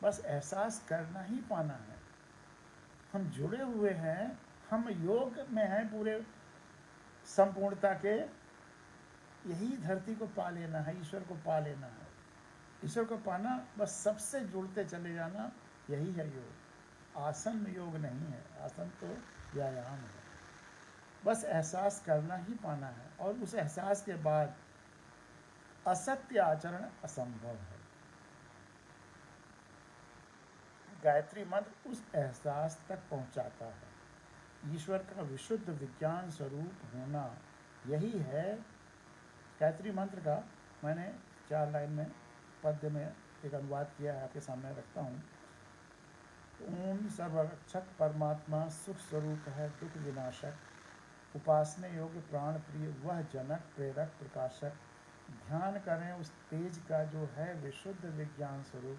बस एहसास करना ही पाना है। हम जुड़े हुए हैं, हम योग में हैं पूरे संपूर्णता के। यही धरती को पा लेना है, ईश्वर को पा लेना है। ईश्वर को पाना, बस सबसे जुड़ते चले जाना, यही है योग। आसन में योग नहीं है, आसन तो व्यायाम है। बस एहसास करना ही पाना है, और उस एहसास के बाद असत्य आचरण असंभव है। गायत्री मंत्र उस एहसास तक पहुंचाता है। ईश्वर का विशुद्ध विज्ञान स्वरूप होना, यही है गायत्री मंत्र का। मैंने 4 लाइन में पद्य में एक अनुवाद किया है, आपके सामने रखता हूँ। ओम सर्वरक्षक परमात्मा सुख स्वरूप है दुख विनाशक, उपासने योग्य प्राण प्रिय वह जनक प्रेरक प्रकाशक। ध्यान करें उस तेज का जो है विशुद्ध विज्ञान स्वरूप,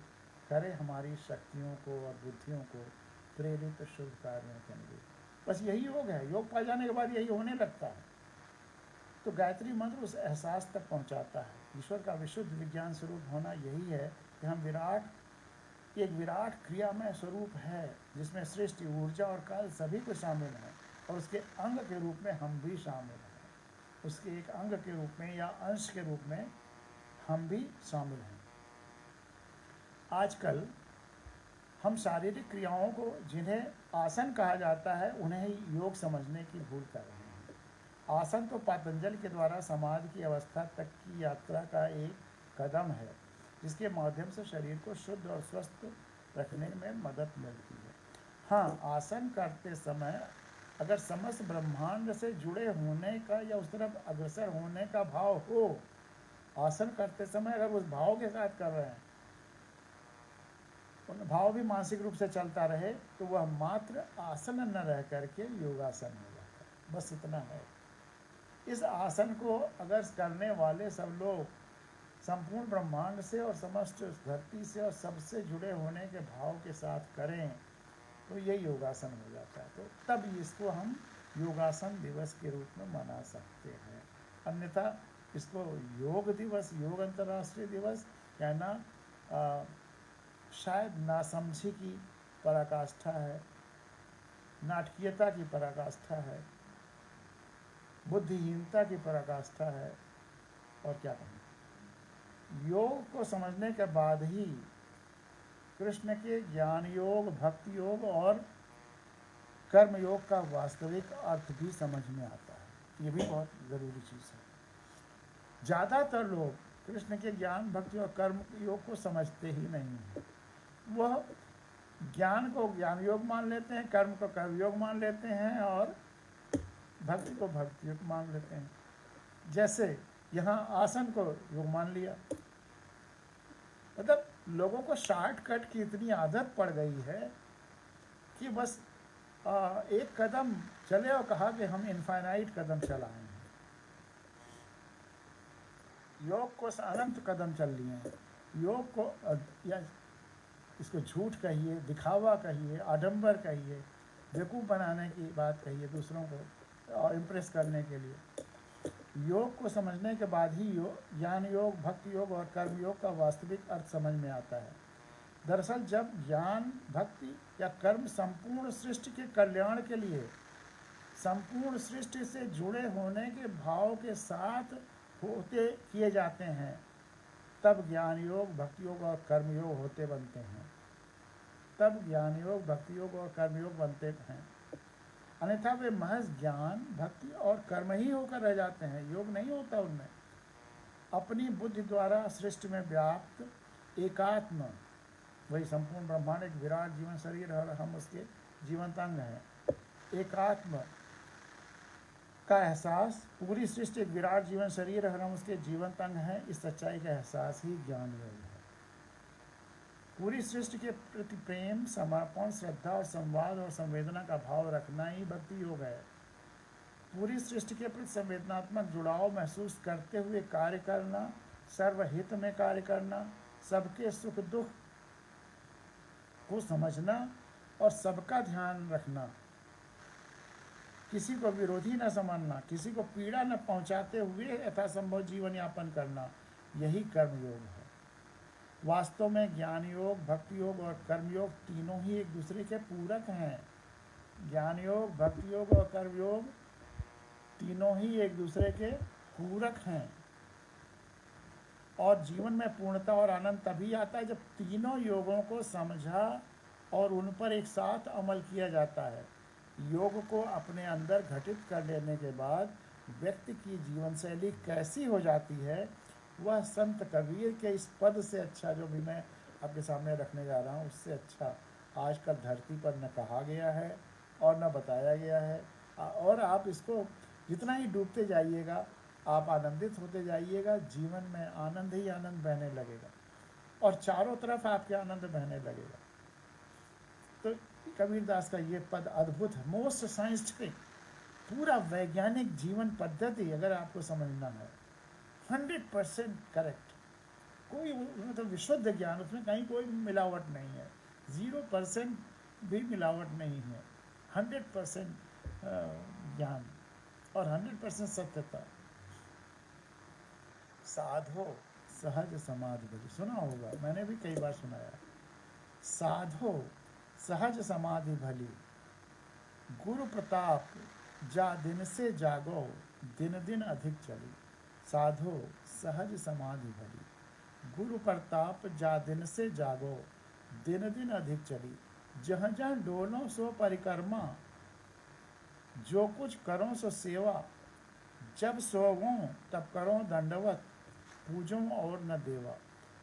करे हमारी शक्तियों को और बुद्धियों को प्रेरित शुभ कार्यों के अनुरूप। बस यही योग है। योग पा जाने के बाद यही होने लगता है। तो गायत्री मंत्र उस एहसास तक पहुंचाता है। ईश्वर का विशुद्ध विज्ञान स्वरूप होना यही है कि हम एक विराट क्रियामय स्वरूप है, जिसमें सृष्टि, ऊर्जा और काल सभी को शामिल है, और उसके अंग के रूप में हम भी शामिल हैं। उसके एक अंग के रूप में या अंश के रूप में हम भी शामिल हैं। आजकल हम शारीरिक क्रियाओं को, जिन्हें आसन कहा जाता है, उन्हें ही योग समझने की भूल कर रहे हैं। आसन तो पतंजलि के द्वारा समाधि की अवस्था तक की यात्रा का एक कदम है, जिसके माध्यम से शरीर को शुद्ध और स्वस्थ रखने में मदद मिलती है। हाँ, आसन करते समय अगर समस्त ब्रह्मांड से जुड़े होने का या उस तरफ अग्रसर होने का भाव हो, आसन करते समय अगर उस भाव के साथ कर रहे हैं, उन भाव भी मानसिक रूप से चलता रहे, तो वह मात्र आसन न रह करके योगासन हो जाता है। बस इतना है। इस आसन को अगर करने वाले सब लोग संपूर्ण ब्रह्मांड से और समस्त धरती से और सबसे जुड़े होने के भाव के साथ करें, तो ये योगासन हो जाता है। तो तब इसको हम योगासन दिवस के रूप में मना सकते हैं। अन्यथा इसको योग दिवस, योग अंतर्राष्ट्रीय दिवस कहना शायद नासमझी की पराकाष्ठा है, नाटकीयता की पराकाष्ठा है, बुद्धिहीनता की पराकाष्ठा है, और क्या कहें। योग को समझने के बाद ही कृष्ण के ज्ञान योग, भक्ति योग और कर्म योग का वास्तविक अर्थ भी समझ में आता है। ये भी बहुत ज़रूरी चीज़ है। ज़्यादातर लोग कृष्ण के ज्ञान, भक्ति और कर्म योग को समझते ही नहीं हैं। वह ज्ञान को ज्ञान योग मान लेते हैं, कर्म को कर्म योग मान लेते हैं, और भक्ति को भक्ति योग मान लेते हैं। जैसे यहाँ आसन को योग मान लिया, मतलब लोगों को शॉर्टकट की इतनी आदत पड़ गई है कि बस एक कदम चले और कहा कि हम इनफाइनाइट कदम चलाएं। योग को अनंत कदम चल लिए हैं। योग को या इसको झूठ कहिए, दिखावा कहिए, आडंबर कहिए, बेवकूफ़ बनाने की बात कहिए दूसरों को इम्प्रेस करने के लिए। योग को समझने के बाद ही ज्ञान योग, भक्ति योग और कर्म योग का वास्तविक अर्थ समझ में आता है। दरअसल जब ज्ञान, भक्ति या कर्म संपूर्ण सृष्टि के कल्याण के लिए, संपूर्ण सृष्टि से जुड़े होने के भाव के साथ होते किए जाते हैं, तब ज्ञान योग, भक्ति योग और कर्म योग होते बनते हैं। तब ज्ञान योग, भक्ति योग और कर्म योग बनते हैं। अन्यथा वे महज ज्ञान, भक्ति और कर्म ही होकर रह जाते हैं, योग नहीं होता उनमें। अपनी बुद्धि द्वारा सृष्टि में व्याप्त एकात्म, वही संपूर्ण ब्रह्मांड एक विराट जीवन शरीर और हम उसके जीवंत अंग हैं, एकात्म का एहसास, पूरी सृष्टि एक विराट जीवन शरीर और हम उसके जीवंत अंग हैं, इस सच्चाई का एहसास ही ज्ञान योग है। पूरी सृष्टि के प्रति प्रेम, समर्पण, श्रद्धा और संवाद और संवेदना का भाव रखना ही भक्ति योग है। पूरी सृष्टि के प्रति संवेदनात्मक जुड़ाव महसूस करते हुए कार्य करना, सर्वहित में कार्य करना, सबके सुख दुख को समझना और सबका ध्यान रखना, किसी को विरोधी न समझना, किसी को पीड़ा न पहुंचाते हुए यथासंभव जीवन यापन करना, यही कर्म योग है। वास्तव में ज्ञान योग, भक्ति योग और कर्म योग तीनों ही एक दूसरे के पूरक हैं। ज्ञान योग, भक्ति योग और कर्म योग तीनों ही एक दूसरे के पूरक हैं। और जीवन में पूर्णता और आनंद तभी आता है जब तीनों योगों को समझा और उन पर एक साथ अमल किया जाता है। योग को अपने अंदर घटित कर लेने के बाद व्यक्ति की जीवन शैली कैसी हो जाती है, वह संत कबीर के इस पद से अच्छा, जो भी मैं आपके सामने रखने जा रहा हूँ, उससे अच्छा आजकल धरती पर न कहा गया है और न बताया गया है। और आप इसको जितना ही डूबते जाइएगा, आप आनंदित होते जाइएगा, जीवन में आनंद ही आनंद बहने लगेगा और चारों तरफ आपके आनंद बहने लगेगा। तो कबीरदास का ये पद अद्भुत है, मोस्ट साइंटिफिक, पूरा वैज्ञानिक जीवन पद्धति अगर आपको समझना है, 100% करेक्ट, कोई मतलब विशुद्ध ज्ञान, उसमें कहीं कोई मिलावट नहीं है, 0% भी मिलावट नहीं है, 100% ज्ञान और 100% सत्यता। साधो सहज समाधि भली, सुना होगा, मैंने भी कई बार सुनाया। साधो सहज समाधि भली, गुरु प्रताप जा दिन से जागो, दिन दिन अधिक चली। साधो सहज समाधि भली, गुरु प्रताप जा दिन से जागो, दिन दिन अधिक चली। जहाँ जहाँ डोलो सो परिक्रमा, जो कुछ करो सो सेवा। जब सोवो तब करो दंडवत, पूजो और न देवा।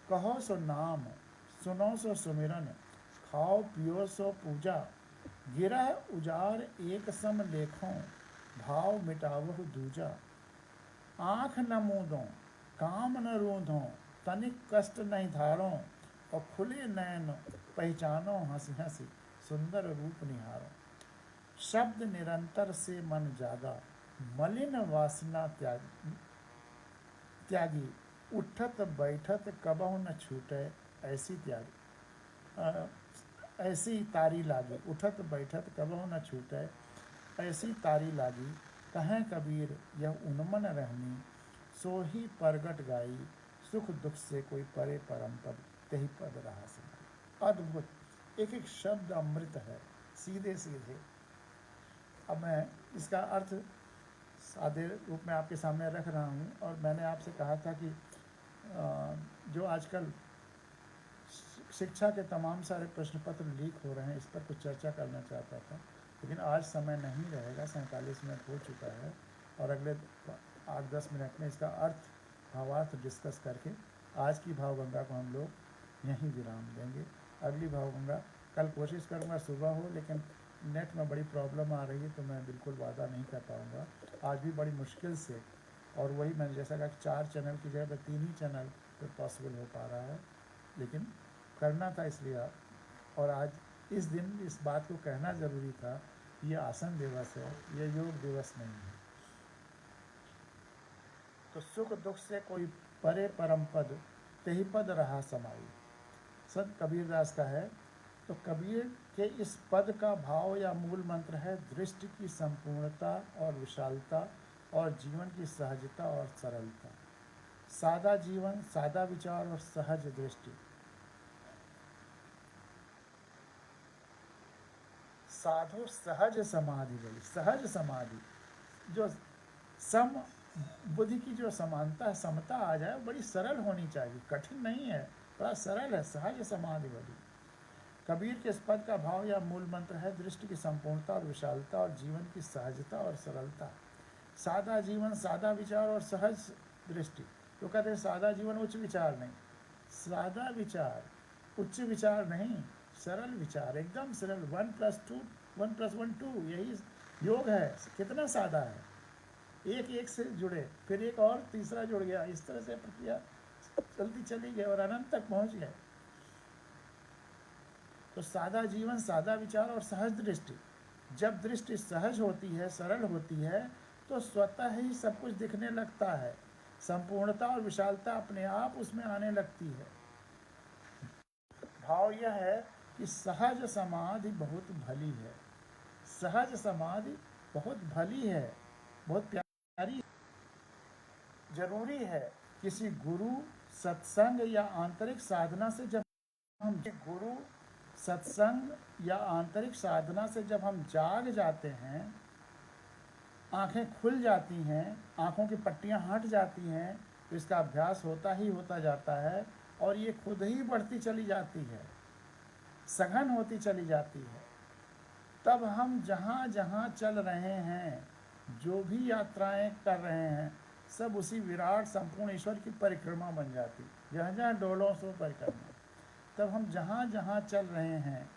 कहो सो नाम, सुनो सो सुमिरन, खाओ पियो सो पूजा। गिरह उजार एक सम लेखों, भाव मिटावहु दूजा। आँख न मूंदो, काम न रूंधो, तनिक कष्ट नहीं धारो। और खुले नैन पहचानो हंसी हंसी, सुंदर रूप निहारो। शब्द निरंतर से मन जागा, मलिन वासना त्यागी। उठत बैठत कबहु न छूटे, ऐसी त्यागी ऐसी तारी लागी। उठत बैठत कबहु न छूटे, ऐसी तारी लागी। कहें कबीर यह उन्मन रहनी, सो ही परगट गाई। सुख दुख से कोई परे परम पद, तेहि पद रहा समाई। अद्भुत, एक एक शब्द अमृत है, सीधे सीधे। अब मैं इसका अर्थ सादे रूप में आपके सामने रख रहा हूँ। और मैंने आपसे कहा था कि जो आजकल शिक्षा के तमाम सारे प्रश्न पत्र लीक हो रहे हैं, इस पर कुछ चर्चा करना चाहता था, लेकिन आज समय नहीं रहेगा, 47 मिनट हो चुका है और अगले 8-10 मिनट में इसका अर्थ, भावार्थ डिस्कस करके आज की भावगंगा को हम लोग यहीं विराम देंगे। अगली भावगंगा कल कोशिश करूँगा सुबह हो, लेकिन नेट में बड़ी प्रॉब्लम आ रही है, तो मैं बिल्कुल वादा नहीं कर पाऊँगा। आज भी बड़ी मुश्किल से, और वही मैंने जैसा कहा 4 चैनल की जगह पर 3 ही चैनल पर पॉसिबल हो पा रहा है। लेकिन करना था इसलिए और आज इस दिन इस बात को कहना ज़रूरी था, ये आसन दिवस है, ये योग दिवस नहीं है। तो सुख दुख से कोई परे परम पद, तेहि पद रहा समाई। संत कबीरदास का है। तो कबीर के इस पद का भाव या मूल मंत्र है दृष्टि की संपूर्णता और विशालता और जीवन की सहजता और सरलता। सादा जीवन, सादा विचार और सहज दृष्टि। साधु सहज समाधि बोली, सहज समाधि, जो सम बुद्धि की जो समानता है, समता आ जाए, बड़ी सरल होनी चाहिए, कठिन नहीं है, बड़ा सरल है, सहज समाधि बोली। कबीर के इस पद का भाव या मूल मंत्र है दृष्टि की संपूर्णता और विशालता और जीवन की सहजता और सरलता। सादा जीवन, सादा विचार और सहज दृष्टि। तो कहते हैं सादा जीवन उच्च विचार नहीं, सादा विचार, उच्च विचार नहीं, सरल विचार, एकदम सरल। 1+2 1+1 2, यही योग है। कितना सादा है, एक एक से जुड़े, फिर एक और तीसरा जुड़ गया, इस तरह से प्रक्रिया चलती चली गई और अनंत तक पहुंच गए। तो सादा जीवन, सादा विचार और सहज दृष्टि। जब दृष्टि सहज होती है, सरल होती है, तो स्वतः ही सब कुछ दिखने लगता है। संपूर्णता और विशालता अपने आप उसमें आने लगती है। भाव यह है कि सहज समाधि बहुत भली है, सहज समाधि बहुत भली है, बहुत प्यारी। जरूरी है किसी गुरु, सत्संग या आंतरिक साधना से जब हम गुरु, सत्संग या आंतरिक साधना से जब हम जाग जाते हैं, आंखें खुल जाती हैं, आंखों की पट्टियां हट जाती हैं, तो इसका अभ्यास होता ही होता जाता है और ये खुद ही बढ़ती चली जाती है, सघन होती चली जाती है। तब हम जहाँ जहाँ चल रहे हैं, जो भी यात्राएं कर रहे हैं, सब उसी विराट संपूर्ण ईश्वर की परिक्रमा बन जाती। जहाँ जहाँ डोलों सो परिक्रमा। तब हम जहाँ जहाँ चल रहे हैं,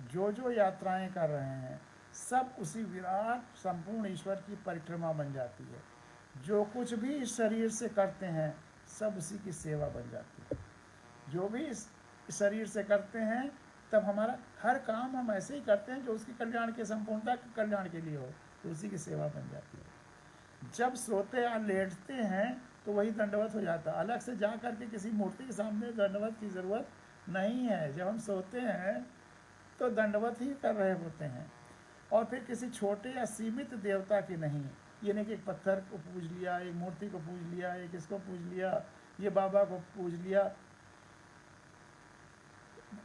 जो जो यात्राएं कर रहे हैं, सब उसी विराट संपूर्ण ईश्वर की परिक्रमा बन जाती है। जो कुछ भी इस शरीर से करते हैं, सब उसी की सेवा बन जाती है। जो भी इस शरीर से करते हैं, तब हमारा हर काम हम ऐसे ही करते हैं जो उसके कल्याण के, संपूर्णता के कल्याण के लिए हो, तो उसी की सेवा बन जाती है। जब सोते या लेटते हैं तो वही दंडवत हो जाता है। अलग से जा करके किसी मूर्ति के सामने दंडवत की ज़रूरत नहीं है। जब हम सोते हैं तो दंडवत ही कर रहे होते हैं। और फिर किसी छोटे या सीमित देवता की नहीं, ये नहीं कि एक पत्थर को पूज लिया, एक मूर्ति को पूज लिया, एक इसको पूज लिया, ये बाबा को पूज लिया,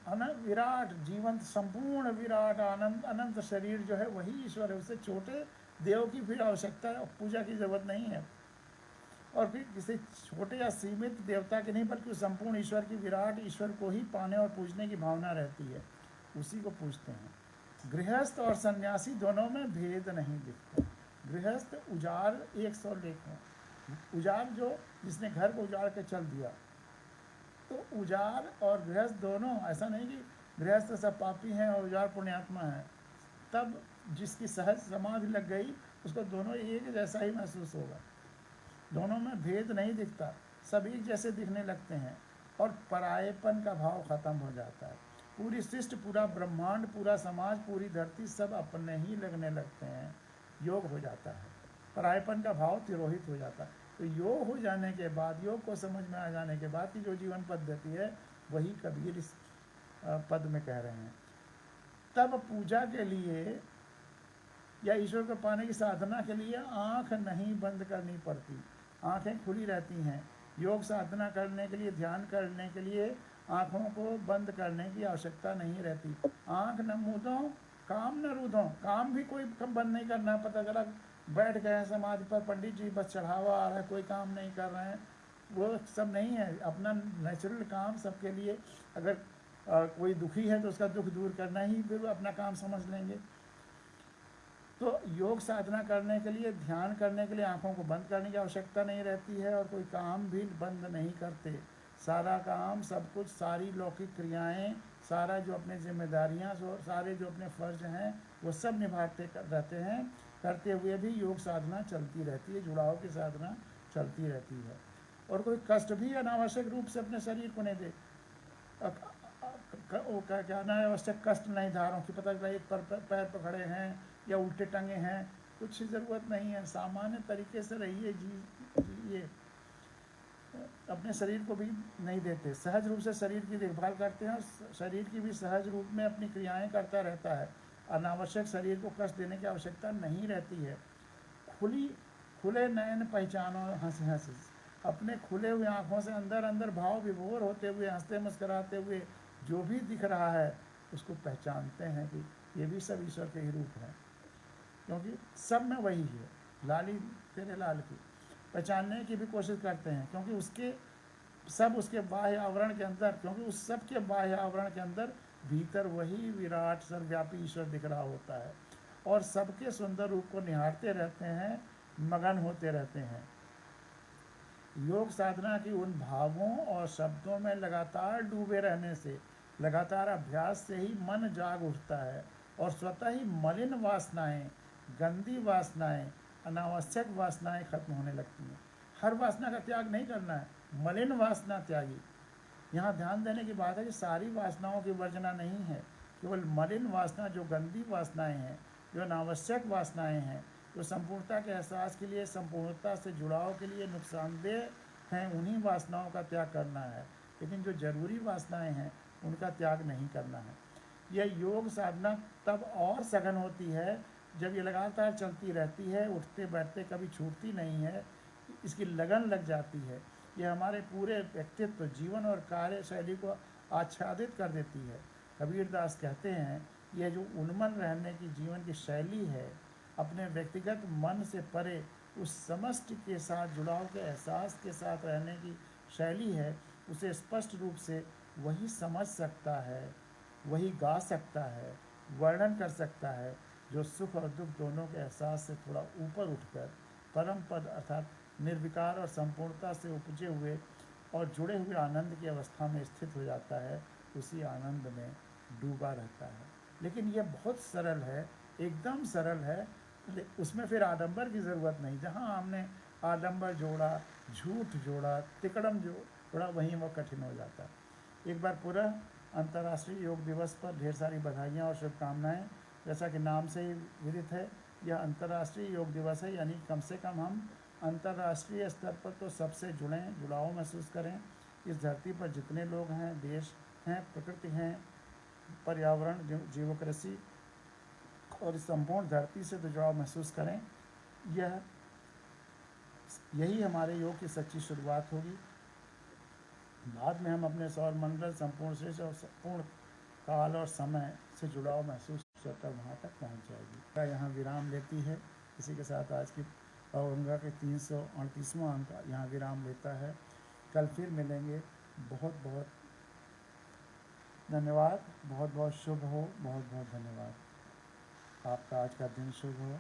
है ना। विराट जीवंत संपूर्ण विराट आनंद अनंत शरीर जो है वही ईश्वर है। उससे छोटे देव की फिर आवश्यकता, पूजा की जरूरत नहीं है। और फिर किसी छोटे या सीमित देवता की नहीं, बल्कि संपूर्ण ईश्वर की, विराट ईश्वर को ही पाने और पूजने की भावना रहती है, उसी को पूजते हैं। गृहस्थ और सन्यासी दोनों में भेद नहीं दिखता। गृहस्थ उजाड़ 100 लेखों, उजाड़ जो जिसने घर को उजाड़ के चल दिया, तो उजाड़ और गृहस्थ दोनों, ऐसा नहीं कि गृहस्थ सब पापी हैं और उजाड़ पुण्यात्मा है। तब जिसकी सहज समाधि लग गई, उसको दोनों एक जैसा ही महसूस होगा। दोनों में भेद नहीं दिखता, सब एक जैसे दिखने लगते हैं और परायेपन का भाव खत्म हो जाता है। पूरी सृष्टि, पूरा ब्रह्मांड, पूरा समाज, पूरी धरती, सब अपने ही लगने लगते हैं। योग हो जाता है, परायेपन का भाव तिरोहित हो जाता है। तो योग हो जाने के बाद, योग को समझ में आ जाने के बाद की जो जीवन पद्धति है, वही कबीर इस पद में कह रहे हैं। तब पूजा के लिए या ईश्वर को पाने की साधना के लिए आँख नहीं बंद करनी पड़ती, आँखें खुली रहती हैं। योग साधना करने के लिए, ध्यान करने के लिए आँखों को बंद करने की आवश्यकता नहीं रहती। आँख न मूंदो, काम न रूधो। काम भी कोई बंद नहीं करना। पता चला बैठ गए हैं समाधि पर, पंडित जी बस चढ़ावा आ रहा है, कोई काम नहीं कर रहे हैं, वो सब नहीं है। अपना नेचुरल काम सबके लिए, अगर कोई दुखी है तो उसका दुख दूर करना ही फिर अपना काम समझ लेंगे। तो योग साधना करने के लिए, ध्यान करने के लिए आंखों को बंद करने की आवश्यकता नहीं रहती है और कोई काम भी बंद नहीं करते। सारा काम, सब कुछ, सारी लौकिक क्रियाएं, सारा जो अपने जिम्मेदारियां, सारे जो अपने फ़र्ज हैं, वो सब निभाते रहते हैं। करते हुए भी योग साधना चलती रहती है, जुड़ाव की साधना चलती रहती है। और कोई कष्ट भी अनावश्यक रूप से अपने शरीर को नहीं दे। वो क्या अनावश्यक कष्ट नहीं धारों की, पता चला एक पैर पर खड़े हैं या उल्टे टंगे हैं, कुछ ज़रूरत नहीं है। सामान्य तरीके से रहिए, जिए, अपने शरीर को भी नहीं देते, सहज रूप से शरीर की देखभाल करते हैं और शरीर की भी सहज रूप में अपनी क्रियाएं करता रहता है। अनावश्यक शरीर को कष्ट देने की आवश्यकता नहीं रहती है। खुले नयन पहचानो हंसी हंसी, अपने खुले हुए आँखों से अंदर अंदर भाव विभोर होते हुए, हंसते मुस्कराते हुए जो भी दिख रहा है उसको पहचानते हैं कि ये भी सब ईश्वर के ही रूप हैं, क्योंकि सब में वही है। लाली तेरे लाल की पहचानने की भी कोशिश करते हैं, क्योंकि उसके बाह्य आवरण के अंदर, क्योंकि उस सब के बाह्य आवरण के अंदर भीतर वही विराट सर्वव्यापी ईश्वर दिख रहा होता है, और सबके सुंदर रूप को निहारते रहते हैं, मगन होते रहते हैं। योग साधना की उन भावों और शब्दों में लगातार डूबे रहने से, लगातार अभ्यास से ही मन जाग उठता है और स्वतः ही मलिन वासनाएं, गंदी वासनाएं, अनावश्यक वासनाएं खत्म होने लगती हैं। हर वासना का त्याग नहीं करना है, मलिन वासना त्यागी। यहाँ ध्यान देने की बात है कि सारी वासनाओं की वर्जना नहीं है, केवल मलिन वासना, जो गंदी वासनाएं हैं, जो अनावश्यक वासनाएं हैं, जो संपूर्णता के एहसास के लिए, संपूर्णता से जुड़ाव के लिए नुकसानदेह हैं, उन्हीं वासनाओं का त्याग करना है। लेकिन जो जरूरी वासनाएं हैं उनका त्याग नहीं करना है। यह योग साधना तब और सघन होती है जब ये लगातार चलती रहती है, उठते बैठते कभी छूटती नहीं है, इसकी लगन लग जाती है। यह हमारे पूरे व्यक्तित्व, जीवन और कार्य शैली को आच्छादित कर देती है। कबीरदास कहते हैं, यह जो उन्मन रहने की जीवन की शैली है, अपने व्यक्तिगत मन से परे उस समष्टि के साथ जुड़ाव के एहसास के साथ रहने की शैली है, उसे स्पष्ट रूप से वही समझ सकता है, वही गा सकता है, वर्णन कर सकता है, जो सुख और दुख दोनों के एहसास से थोड़ा ऊपर उठकर परम पद अर्थात निर्विकार और संपूर्णता से उपजे हुए और जुड़े हुए आनंद की अवस्था में स्थित हो जाता है, उसी आनंद में डूबा रहता है। लेकिन यह बहुत सरल है, एकदम सरल है, उसमें फिर आडंबर की ज़रूरत नहीं। जहाँ हमने आडंबर जोड़ा, झूठ जोड़ा, तिकड़म जोड़ा, वहीं वह कठिन हो जाता है। एक बार पुनः अंतर्राष्ट्रीय योग दिवस पर ढेर सारी बधाइयाँ और शुभकामनाएँ। जैसा कि नाम से ही विदित है, यह अंतर्राष्ट्रीय योग दिवस है, यानी कम से कम हम अंतर्राष्ट्रीय स्तर पर तो सबसे जुड़ें, जुड़ाव महसूस करें। इस धरती पर जितने लोग हैं, देश हैं, प्रकृति हैं, पर्यावरण, जीवोक्रेसी और इस संपूर्ण धरती से तो जुड़ाव महसूस करें। यही हमारे योग की सच्ची शुरुआत होगी। बाद में हम अपने सौर मंडल, संपूर्ण सृष्टि और संपूर्ण काल और समय से जुड़ाव महसूस होकर वहाँ तक पहुँच जाएगी। यहाँ विराम लेती है। इसी के साथ आज की गंगा के 338वां अंक यहाँ विराम लेता है। कल फिर मिलेंगे। बहुत बहुत धन्यवाद। बहुत बहुत शुभ हो। बहुत बहुत धन्यवाद। आपका आज का दिन शुभ हो।